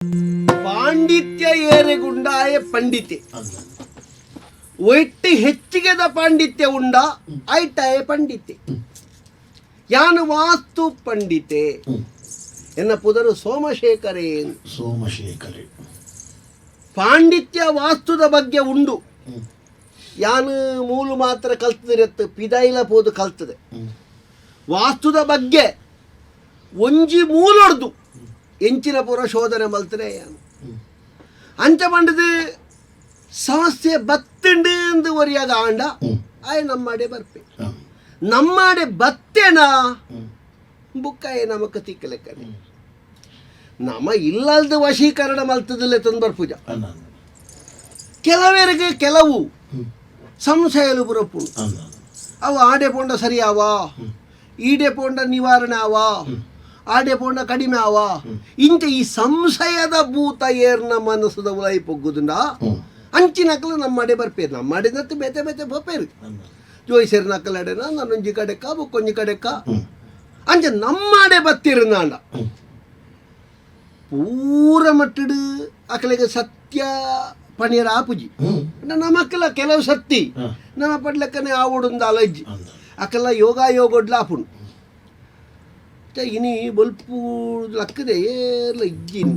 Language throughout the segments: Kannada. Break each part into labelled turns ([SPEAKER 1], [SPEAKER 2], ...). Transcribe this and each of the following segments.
[SPEAKER 1] ಪಾಂಡಿತ್ಯ ಏರೆಗುಂಡಾಯ ಪಂಡಿತೆ ಒಟ್ಟು ಹೆಚ್ಚಿಗೆದ ಪಾಂಡಿತ್ಯ ಉಂಡ ಐಟಾಯ ಪಂಡಿತೆ ಯಾನು ವಾಸ್ತು ಪಂಡಿತೆ ಎನ್ನ ಪುದರು ಸೋಮಶೇಖರೇ. ಪಾಂಡಿತ್ಯ ವಾಸ್ತುದ ಬಗ್ಗೆ ಉಂಡು. ಯಾನು ಮೂಲು ಮಾತ್ರ ಕಲ್ತದಿರತ್ತೆ, ಪಿದೈಲ ಪೋದು ಕಲ್ತದೆ. ವಾಸ್ತುದ ಬಗ್ಗೆ ಒಂಜಿ ಮೂಲೊಡ್ದು ಎಂಚಿನ ಪುರ ಶೋಧನೆ ಮಲ್ತದೆ. ಯಾನು ಅಂಚ ಬಂಡದು ಸಮಸ್ಯೆ ಬತ್ತುಂಡು ಎಂದು ಒರಿಯಾಗ ಆಂಡ ಆಯ್ ನಮ್ಮಡೆ ಬರ್ಪೆ. ನಮ್ಮಡೆ ಬತ್ತೇನಾ ಬುಕ್ಕಾಯ ನಮಕ ತಿಕ್ಕಲೆಕ್ಕನೆ ನಮ ಇಲ್ಲದ ವಶೀಕರಣ ಮಲ್ತದಲ್ಲೇ ತಂದು ಬರ್ಪೂಜ. ಕೆಲವರಿಗೆ ಕೆಲವು ಸಂಶಯಲು ಬುರಪ್ಪು ಅವು ಆಡೆ ಪೋಂಡ ಸರಿ ಆವ, ಈಡೆ ಪೋಂಡ ನಿವಾರಣೆ ಆವ, ಆಡೆ ಪೋಂಡ ಕಡಿಮೆ ಆವ. ಇಂಚ ಈ ಸಂಶಯದ ಭೂತ ಏರ್ನ ಮನಸ್ಸದ ಉಲೈ ಪೊಗ್ಗುದುಂಡ ಅಂಚಿನಕಲು ನಮ್ಮಡೆ ಬರ್ಪೇರು. ನಮ್ಮಡೆ ನತ್ತು ಬೇತೆ ಬೇತೆ ಬಪ್ಪೇರು ಜೋಯಿಸೇರು ನಕ್ಕಲಡೆನ ನಾನೊಂಜಿ ಕಡೆಕ್ಕ ಬುಕ್ಕೊಂಜಿ ಕಡೆಕ್ಕ ಅಂಚ ನಮ್ಮಡೆ ಬತ್ತಿರು ನಾಂಡ ಪೂರ ಮಟ್ಟಡು ಅಕಲೆಗೆ ಸತ್ಯ ಪನೀರ ಆಪುಜಿ ನಮಕ್ಕಲ್ಲ ಕೆಲವು ಸತ್ತಿ ನಮ್ಮ ಪಡ್ಲಕ್ಕನೆ ಆವೊಂದು ಅಲಜ್ಜಿ ಅಕಲ್ಲ ಯೋಗ ಯೋಗೊಡ್ಲ ಆಪುಂಡು ಇನಿ ಬಲ್ಪು ಲಕ್ಕದೆ ಏರ್ಲ ಇಜ್ಜಿನಿ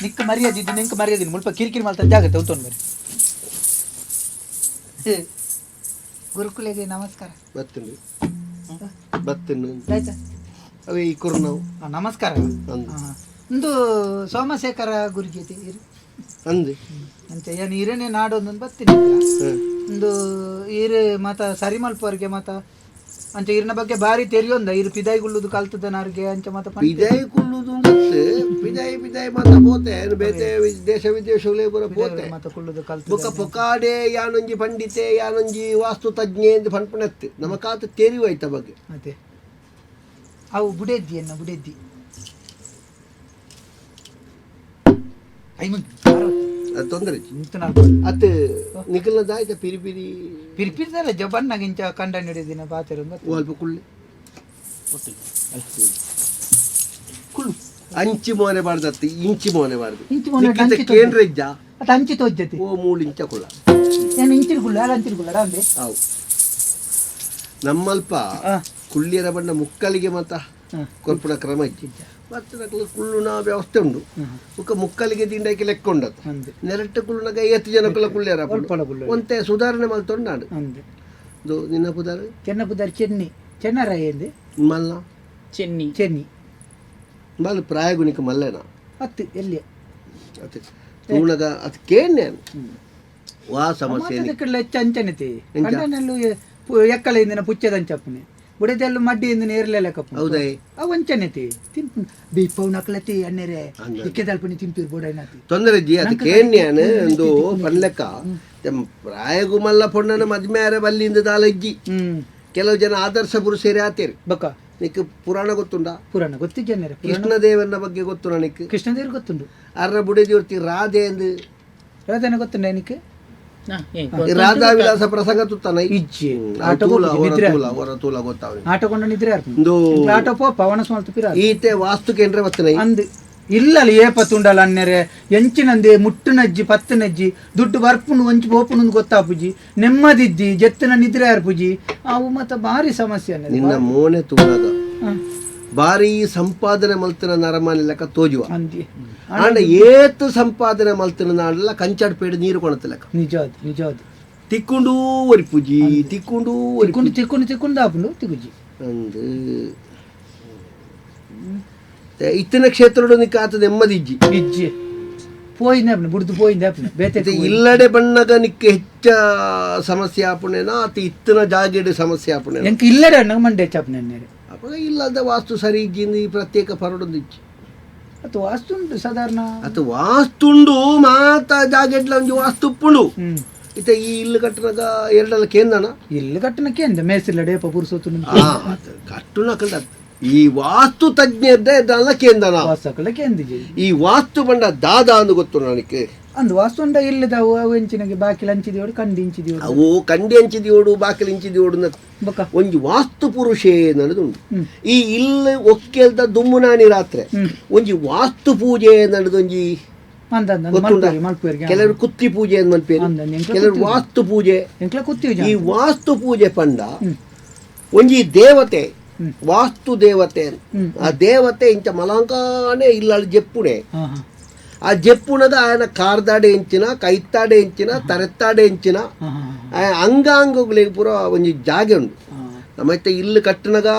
[SPEAKER 2] ನಿಕ್ಕ ಮರ್ಯಾದಿದ್ದು ನಿಂಕ ಮರ್ಯಾದಿನ ಮುಲ್ಪ ಕಿರಿಕಿರಿ ಮಾಡ್ತಾ ಜಾಗತ್ತೆ ಉತ್ತೊಂದು ಮರಿ. ಗುರುಕುಲೆಗೆ ನಮಸ್ಕಾರ.
[SPEAKER 1] ಬತ್ತನ್ನು ಅವೇ ಈ ಕುರು ನಾವು
[SPEAKER 2] ನಮಸ್ಕಾರ. ಒಂದು ಸೋಮಶೇಖರ ಗುರುಗೀತೆ ಇರು
[SPEAKER 1] ಅಂದೆ
[SPEAKER 2] ಅಂತ ಏನು ಇರೇನೆ ನಾಡೊಂದು ಬತ್ತೀನಿ ಒಂದು ಇರು ಮತ ಸರಿ ಮಲ್ಪವ್ರಿಗೆ ಮತ ಅಂಚ ಇರಿನ ಬಗ್ಗೆ ಬಾರಿ ತೆರಿಯೊಂದ ಇರು ಪಿದಾಯಿ ಗುಳ್ಳುದು ಕಲ್ತದನಾರ್ಗೆ ಅಂಚ ಮತ
[SPEAKER 1] ಪಿದಾಯಿ ಕುಳ್ಳುದು ಪಿದಾಯಿ ಪಿದಾಯಿ ಮತ ಪೋತೆ ಬೇತೆ ದೇಶ ವಿದೇಶಗಳೇ ಬರ ಪೋತೆ
[SPEAKER 2] ಮತ ಕುಳ್ಳುದು ಕಲ್ತ
[SPEAKER 1] ಬೊಕ್ಕ ಪೊಕಾಡೆ ಯಾನೊಂಜಿ ಪಂಡಿತೆ ಯಾನೊಂಜಿ ವಾಸ್ತು ತಜ್ಞೆ ಎಂದು ಪನ್ಪಣತ್ತೆ ನಮ್ಮ ಕಾತ ತೆರಿವಾಯ್ತ ಬಗ್ಗೆ
[SPEAKER 2] ಮತ್ತೆ ಅವು ಬುಡೆದ್ದಿ ಅನ್ನ ಬುಡೆದ್ದಿ
[SPEAKER 1] ತೊಂದರೆ ಅತ್ ನಿಖಲ್ನದಾಯ್ತ ಪಿರಿ ಪಿರಿ
[SPEAKER 2] ಪಿರಿಪಿರಿದಲ್ಲ ಜಬನ್ನಾಗಿಂಚ ಕಂಡ ನಡೆದಿನ ಪಾತ್ರ
[SPEAKER 1] ಅಲ್ಪ ಕುಳ್ಳಿ ಕುಳ್ಳು ಅಂಚಿ ಮೋನೆ ಬಾರ್ದತ್ತಿ ಇಂಚಿ ಮೋನೆ ಬಾರ್ದು ಕೇಂದ್ರ ಇಜ್ಜ
[SPEAKER 2] ಅದು ಅಂಚಿ ತೋಜ್ಜತಿ
[SPEAKER 1] ಓ 3 ಇಂಚ ಕುಳ್ಳ
[SPEAKER 2] ಏನು ಇಂಚಿನ ಕುಳ್ಳ ಅಲ್ಲ ಅಂಚಿನ ಕುಳ್ಳ ಅಂದ್ರೆ
[SPEAKER 1] ಹೌದು ನಮ್ಮಲ್ಪ ಕುಳ್ಳಿಯರ ಬಣ್ಣ ಮುಕ್ಕಲಿಗೆ ಮತ ಕೊರ್ಪುಣ ಕ್ರಮ ಇಜ್ಜಿ ಮತ್ತೆ ಕುಳ್ಳುನ ವ್ಯವಸ್ಥೆ ಉಂಡು ಮುಕ್ಕಲಿಗೆ ದಿಂಡಕ್ಕೆ ಲೆಕ್ಕ ಉಂಡತ್ತು ನೆರಟ ಕುಳ್ಳುನಾಗ 50 ಜನಕ್ಕಲ್ಲ ಕುಳ್ಳ್ಯಾರ ಒಂತೆ ಸುಧಾರಣೆ ಮಲ್ತೊಂಡು ನಾಡು ನಿನ್ನ ಪುದಾರ
[SPEAKER 2] ಚೆನ್ನ ಪುದಾರ ಚೆನ್ನಿ ಚೆನ್ನರಾಯ ಎಂದೆ
[SPEAKER 1] ಮಲ್ಲ
[SPEAKER 2] ಚೆನ್ನಿ ಚೆನ್ನಿ
[SPEAKER 1] ಮಲ್ಲ ಪ್ರಾಯಗುಣಿಕ ಮಲ್ಲೇನ
[SPEAKER 2] ಹತ್ತು ಎಲ್ಲಿ
[SPEAKER 1] ಅತ್ತೆ ತೂಣಗ ಅದು ಕೇಳ್ನೆ ವಾ ಸಮಸ್ಯೆ
[SPEAKER 2] ಹೆಚ್ಚು ಅಂಚನತೆ ಕಂಡನಲ್ಲೂ ಎಕ್ಕಳೆಯಿಂದಿನ ಪುಚ್ಚದಂಚಪ್ಪನೆ ಬುಡದೆಲ್ಲ ಮಡ್ಡಿಯಿಂದ ನೇರ್ಲೆಲ್ಲ ಕಪ್ಪ
[SPEAKER 1] ಹೌದಾ
[SPEAKER 2] ಅವು ಅಂಚನತೆ ತಿನ್ಪು ಬೀಪವು ನಕಲತಿ ಅನ್ನೆರೆ ಇಕ್ಕೆದಲ್ಪನಿ ತಿಂಪಿರ್ ಬೋಡೈನಾತಿ
[SPEAKER 1] ತೊಂದರೆ ಜಿ ಅದು ಕೇಳ್ನ್ಯಾನ ಒಂದು ಪನ್ಲೆಕ್ಕ ಪ್ರಾಯಗು ಮಲ್ಲ ಪೊಣ್ಣನ ಮದ್ಮ್ಯಾರ ಬಲ್ಲಿಂದ ದಾಲಜ್ಜಿ ಕೆಲವು ಜನ ಆದರ್ಶ ಪುರುಷರೇ ಆತೇರಿ
[SPEAKER 2] ಬಕ್ಕ
[SPEAKER 1] ನಿಕ್ ಪುರಾಣ ಗೊತ್ತುಂಡ
[SPEAKER 2] ಪುರಾಣ ಗೊತ್ತು ಜನರ
[SPEAKER 1] ಕೃಷ್ಣದೇವನ ಬಗ್ಗೆ ಗೊತ್ತು ನನಗೆ
[SPEAKER 2] ಕೃಷ್ಣದೇವ್ರ ಗೊತ್ತುಂಡು
[SPEAKER 1] ಅರ್ರ ಬುಡೆದಿರ್ತಿ ರಾಧೆ ಎಂದು
[SPEAKER 2] ರಾಧನ ಗೊತ್ತುಂಡ ಏನಕ್ಕೆ
[SPEAKER 1] ರಾಧಾ ವಿಲಾಸ ಪ್ರಸಂಗ ತುತ್ತಾನ
[SPEAKER 2] ಇಜ್ಜಿ
[SPEAKER 1] ಗೊತ್ತಾವ
[SPEAKER 2] ಆಟಕೊಂಡ ನಿದ್ರೆ ಆಟೋ ಪೋ ಪವನ ಸ್ಮಾಲ್ತು ಪಿರ
[SPEAKER 1] ಈತೆ ವಾಸ್ತು ಕೇಂದ್ರ ಬತ್ತನ
[SPEAKER 2] ಅಂದ್ ಇಲ್ಲಲ್ಲ ಏಪತ್ತುಂಡಲ್ಲ ಅನ್ನೆರೆ ಎಂಚಿನಂದೆ ಮುಟ್ಟುನಜ್ಜಿ ಪತ್ತನಜ್ಜಿ ದುಡ್ಡು ಬರ್ಪುಂಡು ಒಂಚು ಬೋಪುನು ಗೊತ್ತಾಪುಜಿ ನೆಮ್ಮದಿಜ್ಜಿ ಜತ್ತಿನ ನಿದ್ರೆ ಆರ್ಪುಜಿ ಅವು ಮತ್ತ ಭಾರಿ ಸಮಸ್ಯೆ
[SPEAKER 1] ನಿನ್ನ ಮೋನೆ ತೂನಾಗ ಬಾರಿ ಸಂಪಾದನೆ ಮಲ್ತಿನ ನರಮಾನ ಲೆಕ್ಕ ತೋಜುವ ಆಂಡ ಏತ್ ಸಂಪಾದನೆ ಮಲ್ತಿನ ನಾಡಲ್ಲ ಕಂಚಾಡ್ ಪೇಡ ನೀರು ಕೊಣತ ಲೆಕ್ಕ
[SPEAKER 2] ನಿಜಾದ್ ನಿಜಾದ್
[SPEAKER 1] ತಿಕ್ಕೊಂಡು ಒರಿಪುಜಿ ತಿಕ್ಕೊಂಡು
[SPEAKER 2] ತಿಕ್ಕೊಂಡು ತಿಕ್ಕೊಂಡು ತಿಕ್ಕೊಂಡು ಆಪುಂಡು ತಿಗುಜಿ
[SPEAKER 1] ಅಂದು ಇತ್ತಿನ ಕ್ಷೇತ್ರ ನಿಕ್ಕ ಆತದ ನೆಮ್ಮದಿಜ್ಜಿ
[SPEAKER 2] ಇಜ್ಜಿ ಪೋಯಿಂದೆ ಆಪುಂಡು ಬುಡ್ದು ಪೋಯಿಂದೆ ಆಪುಂಡು ಬೇತೆ
[SPEAKER 1] ಇಲ್ಲಡೆ ಬಣ್ಣಗ ನಿಕ್ಕ ಹೆಚ್ಚ ಸಮಸ್ಯೆ ಆಪುಣೇನ ಅತಿ ಇತ್ತಿನ ಜಾಗೆಡೆ ಸಮಸ್ಯೆ ಆಪುಣೆ
[SPEAKER 2] ಎಂಕ ಇಲ್ಲಡೆ ಅಣ್ಣ ಮಂಡೆ ಚಾಪುಣೆ ಅನ್ನೇರೆ
[SPEAKER 1] ಅವಾಗ ಇಲ್ಲದ ವಾಸ್ತು ಸರಿ ಇಜ್ಜಿಂದು ಪ್ರತ್ಯೇಕ ಪರಡೊಂದು ಇಜ್ಜಿ
[SPEAKER 2] ಅದು ವಾಸ್ತು ಉಂಟು ಸಾಧಾರಣ
[SPEAKER 1] ಅದು ವಾಸ್ತುಂಡು ಮಾತ ಜಾಗೆಡ್ಲ ಒಂಜಿ ವಾಸ್ತು ಉಪ್ಪುಂಡು ಇತ್ತ ಈ ಇಲ್ಲು ಕಟ್ಟನಾಗ ಎರಡಲ್ಲ ಕೇಂದನ
[SPEAKER 2] ಇಲ್ಲು ಕಟ್ಟನಕ್ಕೆ ಅಂದ ಮೇಸಿಲ್ಲ ಡೇಪ ಪುರ್ಸೋತು
[SPEAKER 1] ಕಟ್ಟುನ ಕಂಡ ಈ ವಾಸ್ತು ತಜ್ಞ ಕೇಂದ್ರ
[SPEAKER 2] ವಾಸ್ತುಕಲಕ್ಕೆ ಎಂದಿಗೆ
[SPEAKER 1] ಈ ವಾಸ್ತು ಬಂಡ ದಾದ ಅಂದು ಗೊತ್ತು ನನಗೆ
[SPEAKER 2] ಅಂದು ವಾಸ್ತು ಉಂಡ ಇಲ್ಲದವು ಅವು ಎಂಚಿನಗೆ ಬಾಕಿಲು ಹಂಚಿದಿಯೋಡು ಕಂಡು ಇಂಚಿದಿಯೋಡು
[SPEAKER 1] ಅವು ಕಂಡಿ ಹಂಚಿದಿಯೋಡು ಬಾಕಿಲು ಇಂಚಿದಿಯೋಡು
[SPEAKER 2] ಬೊಕ್ಕ
[SPEAKER 1] ಒಂಜಿ ವಾಸ್ತು ಪುರುಷೇ ನಡೆದುಂಡು ಈ ಇಲ್ಲ ಒಕ್ಕೆಲ್ದ ದುಮ್ಮುನಾನಿ ರಾತ್ರಿ ಒಂಜಿ ವಾಸ್ತು ಪೂಜೆ ನಡೆದೊಂಜಿ ಕೆಲವರು ಕುತ್ತಿ ಪೂಜೆ ಅಂತ ಮಲ್ಪೇರು ಕೆಲವರು ವಾಸ್ತು ಪೂಜೆ ಈ ವಾಸ್ತು ಪೂಜೆ ಪಂಡ ಒಂಜಿ ದೇವತೆ ವಾಸ್ತು ದೇವತೆ ಆ ದೇವತೆ ಇಂಚ ಮಲಾಂಕಾನೆ ಇಲ್ಲ ಜೆಪ್ಪುಣೆ ಆ ಜೆಪ್ಪುಣದ ఆయన ಕಾರ್ದಾಡೆ ಎಂಚಿನ ಕೈತಾಡೆ ಎಂಚಿನ ತರೆತ್ತಾಡೆ ಎಂಚಿನ ಅಂಗಾಂಗಗಳಿಗೆ ಪೂರ ಒಂಜಿ ಜಾಗೆ ಉಂಡು ನಮ್ಮೈತೆ ಇಲ್ಲು ಕಟ್ಟಣಗ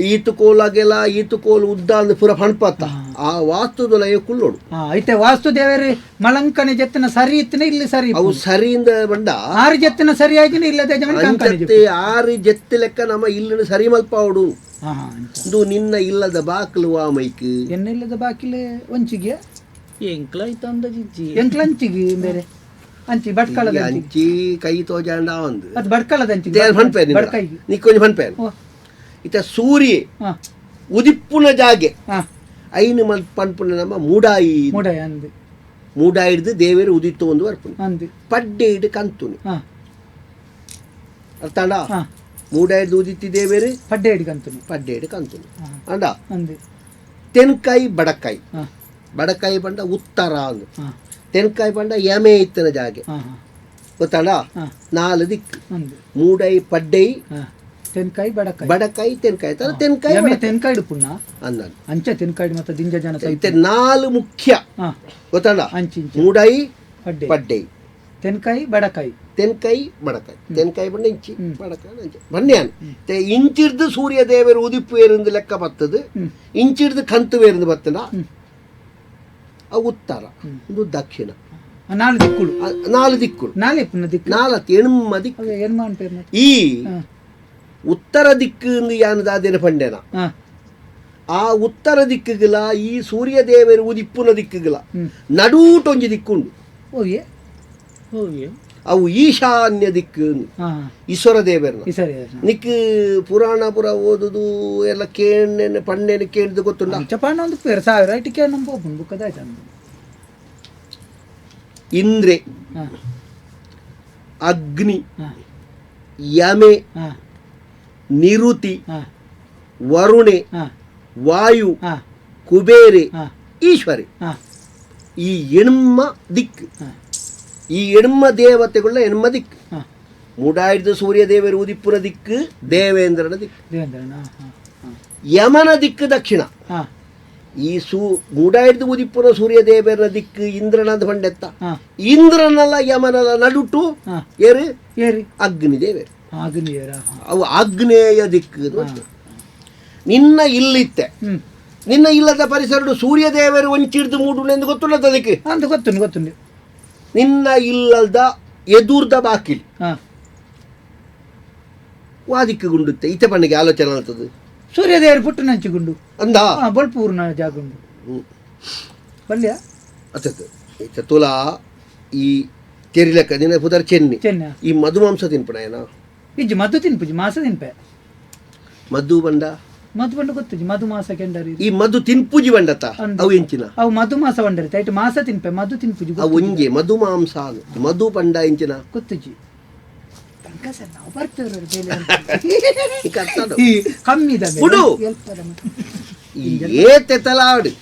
[SPEAKER 1] ಈತುಕೋಲಾಗೆಲ್ಲ ಈತುಕೋಲು ಉದ್ದ ಅಂದ್ ಪೂರ ಪಣಪತ್ತ ಆ ವಾಸ್ತುದ ಕುಳ್ಳೋಡು
[SPEAKER 2] ಐತೆ ವಾಸ್ತು ದೇವರಿ ಮಲಂಕನೆ ಜತ್ತಿನ ಸರಿ ಇತ್ತಿನ ಇಲ್ಲಿ ಸರಿ
[SPEAKER 1] ಅವು ಸರಿಯಿಂದ ಬಂಡ
[SPEAKER 2] ಆರು ಜತ್ತಿನ ಸರಿ ಆಗಿನ ಇಲ್ಲದೆ
[SPEAKER 1] ಆರು ಜತ್ತಿ ಲೆಕ್ಕ ನಮ್ಮ ಇಲ್ಲಿನ ಸರಿ ಮಲ್ಪಾವಡು ಇದು ನಿನ್ನ ಇಲ್ಲದ ಬಾಕ್ಲು ಆ ಮೈಕ್
[SPEAKER 2] ಎನ್ನಿಲ್ಲದ ಬಾಕಿಲೆ ಒಂಚಿಗೆ
[SPEAKER 3] ಎಂಕ್ಲಾಯ್ತಂದಜಿಜ್ಜಿ
[SPEAKER 2] ಎಂಕ್ಲಂಚಿಗೆ ಬೇರೆ ಅಂಚಿ ಬಟ್ಕಳದ
[SPEAKER 1] ಅಂಚಿ ಕೈ ತೋಜಾಂಡ ಒಂದು
[SPEAKER 2] ಅದು ಬಟ್ಕಳದ ಅಂಚಿ
[SPEAKER 1] ಪನ್ಪೇನ್ ನೀ ಕೊಂಚ ಪನ್ಪೇನ್ ಇತ ಸೂರ್ಯ ಉದಿಪ್ಪುನ ಜಾಗೆ ಐನು ಮಲ್ ಪನ್ಪುನ ನಮ್ಮ ಮೂಡಾಯಿ
[SPEAKER 2] ಮೂಡಾಯಿ ಅಂದು
[SPEAKER 1] ಮೂಡಾಯಿ ಹಿಡ್ದು ದೇವೇರು ಉದಿತ್ತು ಒಂದು ಬರ್ಪುನ
[SPEAKER 2] ಅಂದು
[SPEAKER 1] ಪಡ್ಡೆ ಹಿಡು ಕಂತುನಿ ಅರ್ಥಾಂಡ ಮೂಡಾಯಿ ಹಿಡ್ದು ಉದಿತ್ತಿ ದೇವೇರು
[SPEAKER 2] ಪಡ್ಡೆ ಹಿಡು ಕಂತುನಿ
[SPEAKER 1] ಪಡ್ಡೆ ಹಿಡು ಕಂತುನಿ ಅಂಡ
[SPEAKER 2] ಅಂದು
[SPEAKER 1] ತೆನ್ಕಾಯಿ ಬಡಕಾಯಿ ಬಡಕಾಯಿ ಬಂಡ ಉತ್ತರ ಅಂದು ತೆನ್ಕಾಯಿ ಬಂಡ ಯಮೆ ಇತ್ತನ ಜಾಗೆ ಗೊತ್ತಾಡ ನಾಲ್ ದಿಕ್ಕು ಮೂಡೈ ಪಡ್ಡೈ
[SPEAKER 2] ತೆನ್ಕಾಯಿ ಬಡಕಾಯಿ
[SPEAKER 1] ಬಡಕಾಯಿ ತೆನ್ಕಾಯಿ ತರ ತೆನ್ಕಾಯಿ
[SPEAKER 2] ತೆನ್ಕಾಯಿ ಪುಣ್ಣ
[SPEAKER 1] ಅಂದ
[SPEAKER 2] ಅಂಚ ತೆನ್ಕಾಯಿ ಮತ್ತೆ ದಿಂಜ ಜನ
[SPEAKER 1] ನಾಲ್ ಮುಖ್ಯ ಗೊತ್ತಾಡ
[SPEAKER 2] ಅಂಚಿ
[SPEAKER 1] ಮೂಡೈ ಪಡ್ಡೈ
[SPEAKER 2] ತೆನ್ಕಾಯಿ ಬಡಕಾಯಿ
[SPEAKER 1] ತೆನ್ಕಾಯಿ ಬಡಕಾಯಿ ತೆನ್ಕಾಯಿ ಬಂಡ ಇಂಚಿ ಬಡಕಾಯಿ ಅಂಚೆ ಬನ್ಯಾನ್ ಇಂಚಿಡ್ದು ಸೂರ್ಯ ದೇವರು ಉದಿಪ್ಪು ಏರಿಂದ ಲೆಕ್ಕ ಬರ್ತದೆ ಇಂಚಿಡ್ದು ಕಂತು ಬೇರಿಂದ ಬರ್ತದ ಉತ್ತರ ಇದು ದಕ್ಷಿಣ
[SPEAKER 2] ನಾಲ್ ದಿಕ್ಕುಳು
[SPEAKER 1] ನಾಲ್ ದಿಕ್ಕುಳು ನಾಲ್ಕು ಎಣ್ಮ ದಿಕ್ಕು ಈ ಉತ್ತರ ದಿಕ್ಕು ಯಾನದಾದೇನ ಪಂಡೆನ ಆ ಉತ್ತರ ದಿಕ್ಕುಗಳ ಈ ಸೂರ್ಯ ದೇವರು ಉದಿಪ್ಪುನ ದಿಕ್ಕುಗಳ ನಡೂಟೊಂಜಿ ದಿಕ್ಕುಂಡು ಅವು ಈಶಾನ್ಯ ದಿಕ್ಕು ಈಶ್ವರ ದೇವರನ ನಿಕ್ ಪುರಾಣ ಪುರ ಓದುದು ಎಲ್ಲ ಕೇಣೆ ಪಂಡೆನ ಕೇಳಿದು ಗೊತ್ತುಂಡ
[SPEAKER 2] ಒಂದು 1000 ಇಟ್ಟಿಗೆ ನಮ್ಮ ಬುಕ್ಕದ
[SPEAKER 1] ಇಂದ್ರೆ ಅಗ್ನಿ ಯಮೆ ನಿರುತಿ ವರುಣೆ ವಾಯು ಕುಬೇರೆ ಈಶ್ವರಿ ಈ ಎಣ್ಮ ದಿಕ್ಕು ಈ ಎಣ್ಮ ದೇವತೆಗಳ ಎಣ್ಮ ದಿಕ್ಕು ಮೂಡಾಯಿಡ್ದು ಸೂರ್ಯ ದೇವರು ಉದಿಪ್ಪುನ ದಿಕ್ಕು ದೇವೇಂದ್ರನ ದಿಕ್ಕು ಯಮನ ದಿಕ್ಕು ದಕ್ಷಿಣ ಈ ಮೂಡಾಯಿಡ್ದು ಉದಿಪ್ಪುನ ಸೂರ್ಯ ದೇವರ ದಿಕ್ಕು ಇಂದ್ರನದ ಬಂಡೆತ್ತ ಇಂದ್ರನಲ್ಲ ಯಮನಲ್ಲ ನಡುಟು ಏರಿ ಅಗ್ನಿ ದೇವರು ಅವು ಆಗ್ನೇಯ ದಿಕ್ಕು ನಿನ್ನ ಇಲ್ಲಿತ್ತೆ ನಿನ್ನ ಇಲ್ಲದ ಪರಿಸರ ಸೂರ್ಯ ದೇವರು ಒಂಚಿಡ್ದು ಮೂಡುನೆಂದು ಗೊತ್ತುಳ್ಳದ ಅದಕ್ಕೆ
[SPEAKER 2] ಅಂತ ಗೊತ್ತುಂಡು
[SPEAKER 1] ನಿನ್ನ ಇಲ್ಲದ ಎದುರ್ದ ಬಾಕಿಲ್ ವಾದಿಕ್ಕೆ ಗುಂಡುತ್ತೆ ಈತ ಪಣ್ಣಿಗೆ ಆಲೋಚನೆ ಆಗ್ತದೆ
[SPEAKER 2] ಸೂರ್ಯದೇವರು ಪುಟ್ಟು ನಂಚಿಗುಂಡು
[SPEAKER 1] ಅಂದ
[SPEAKER 2] ಬಲ್ಪೂರ್ನ ಜಾಗುಂಡು ಬಲ್ಯ
[SPEAKER 1] ಅತ್ತ ತುಲಾ ಈ ತೆರಿಲೆಕ್ಕ ನಿನ್ನ ಪುದರ್ ಚೆನ್ನಿ ಈ ಮಧುಮಾಂಸ ತಿನ್ಪಣ ಏನ
[SPEAKER 2] ಇಜ್ಜಿ ಮದ್ದು ತಿನ್ಪುಜಿ ಮಾಸ ತಿನ್ಪೆ
[SPEAKER 1] ಮಧು ಬಂಡ
[SPEAKER 2] ಮಧು ಬಂಡ ಗೊತ್ತುಜಿ ಮಧು ಮಾಸ ಕೆಂಡರಿ
[SPEAKER 1] ಈ ಮಧು ತಿನ್ಪುಜಿ ಬಂಡತ ಅವು ಎಂಚಿನ
[SPEAKER 2] ಅವು ಮಧು ಮಾಸ ಬಂಡರಿ ಐಟು ಮಾಸ ತಿನ್ಪೆ ಮಧು ತಿನ್ಪುಜಿ
[SPEAKER 1] ಅವು ಒಂಜೆ ಮಧು ಮಾಂಸ ಮಧು ಬಂಡ ಎಂಚಿನ
[SPEAKER 2] ಗೊತ್ತುಜಿ ನಾವು ಬರ್ತೇವೆ
[SPEAKER 1] ಏತೆ ತಲಾಡು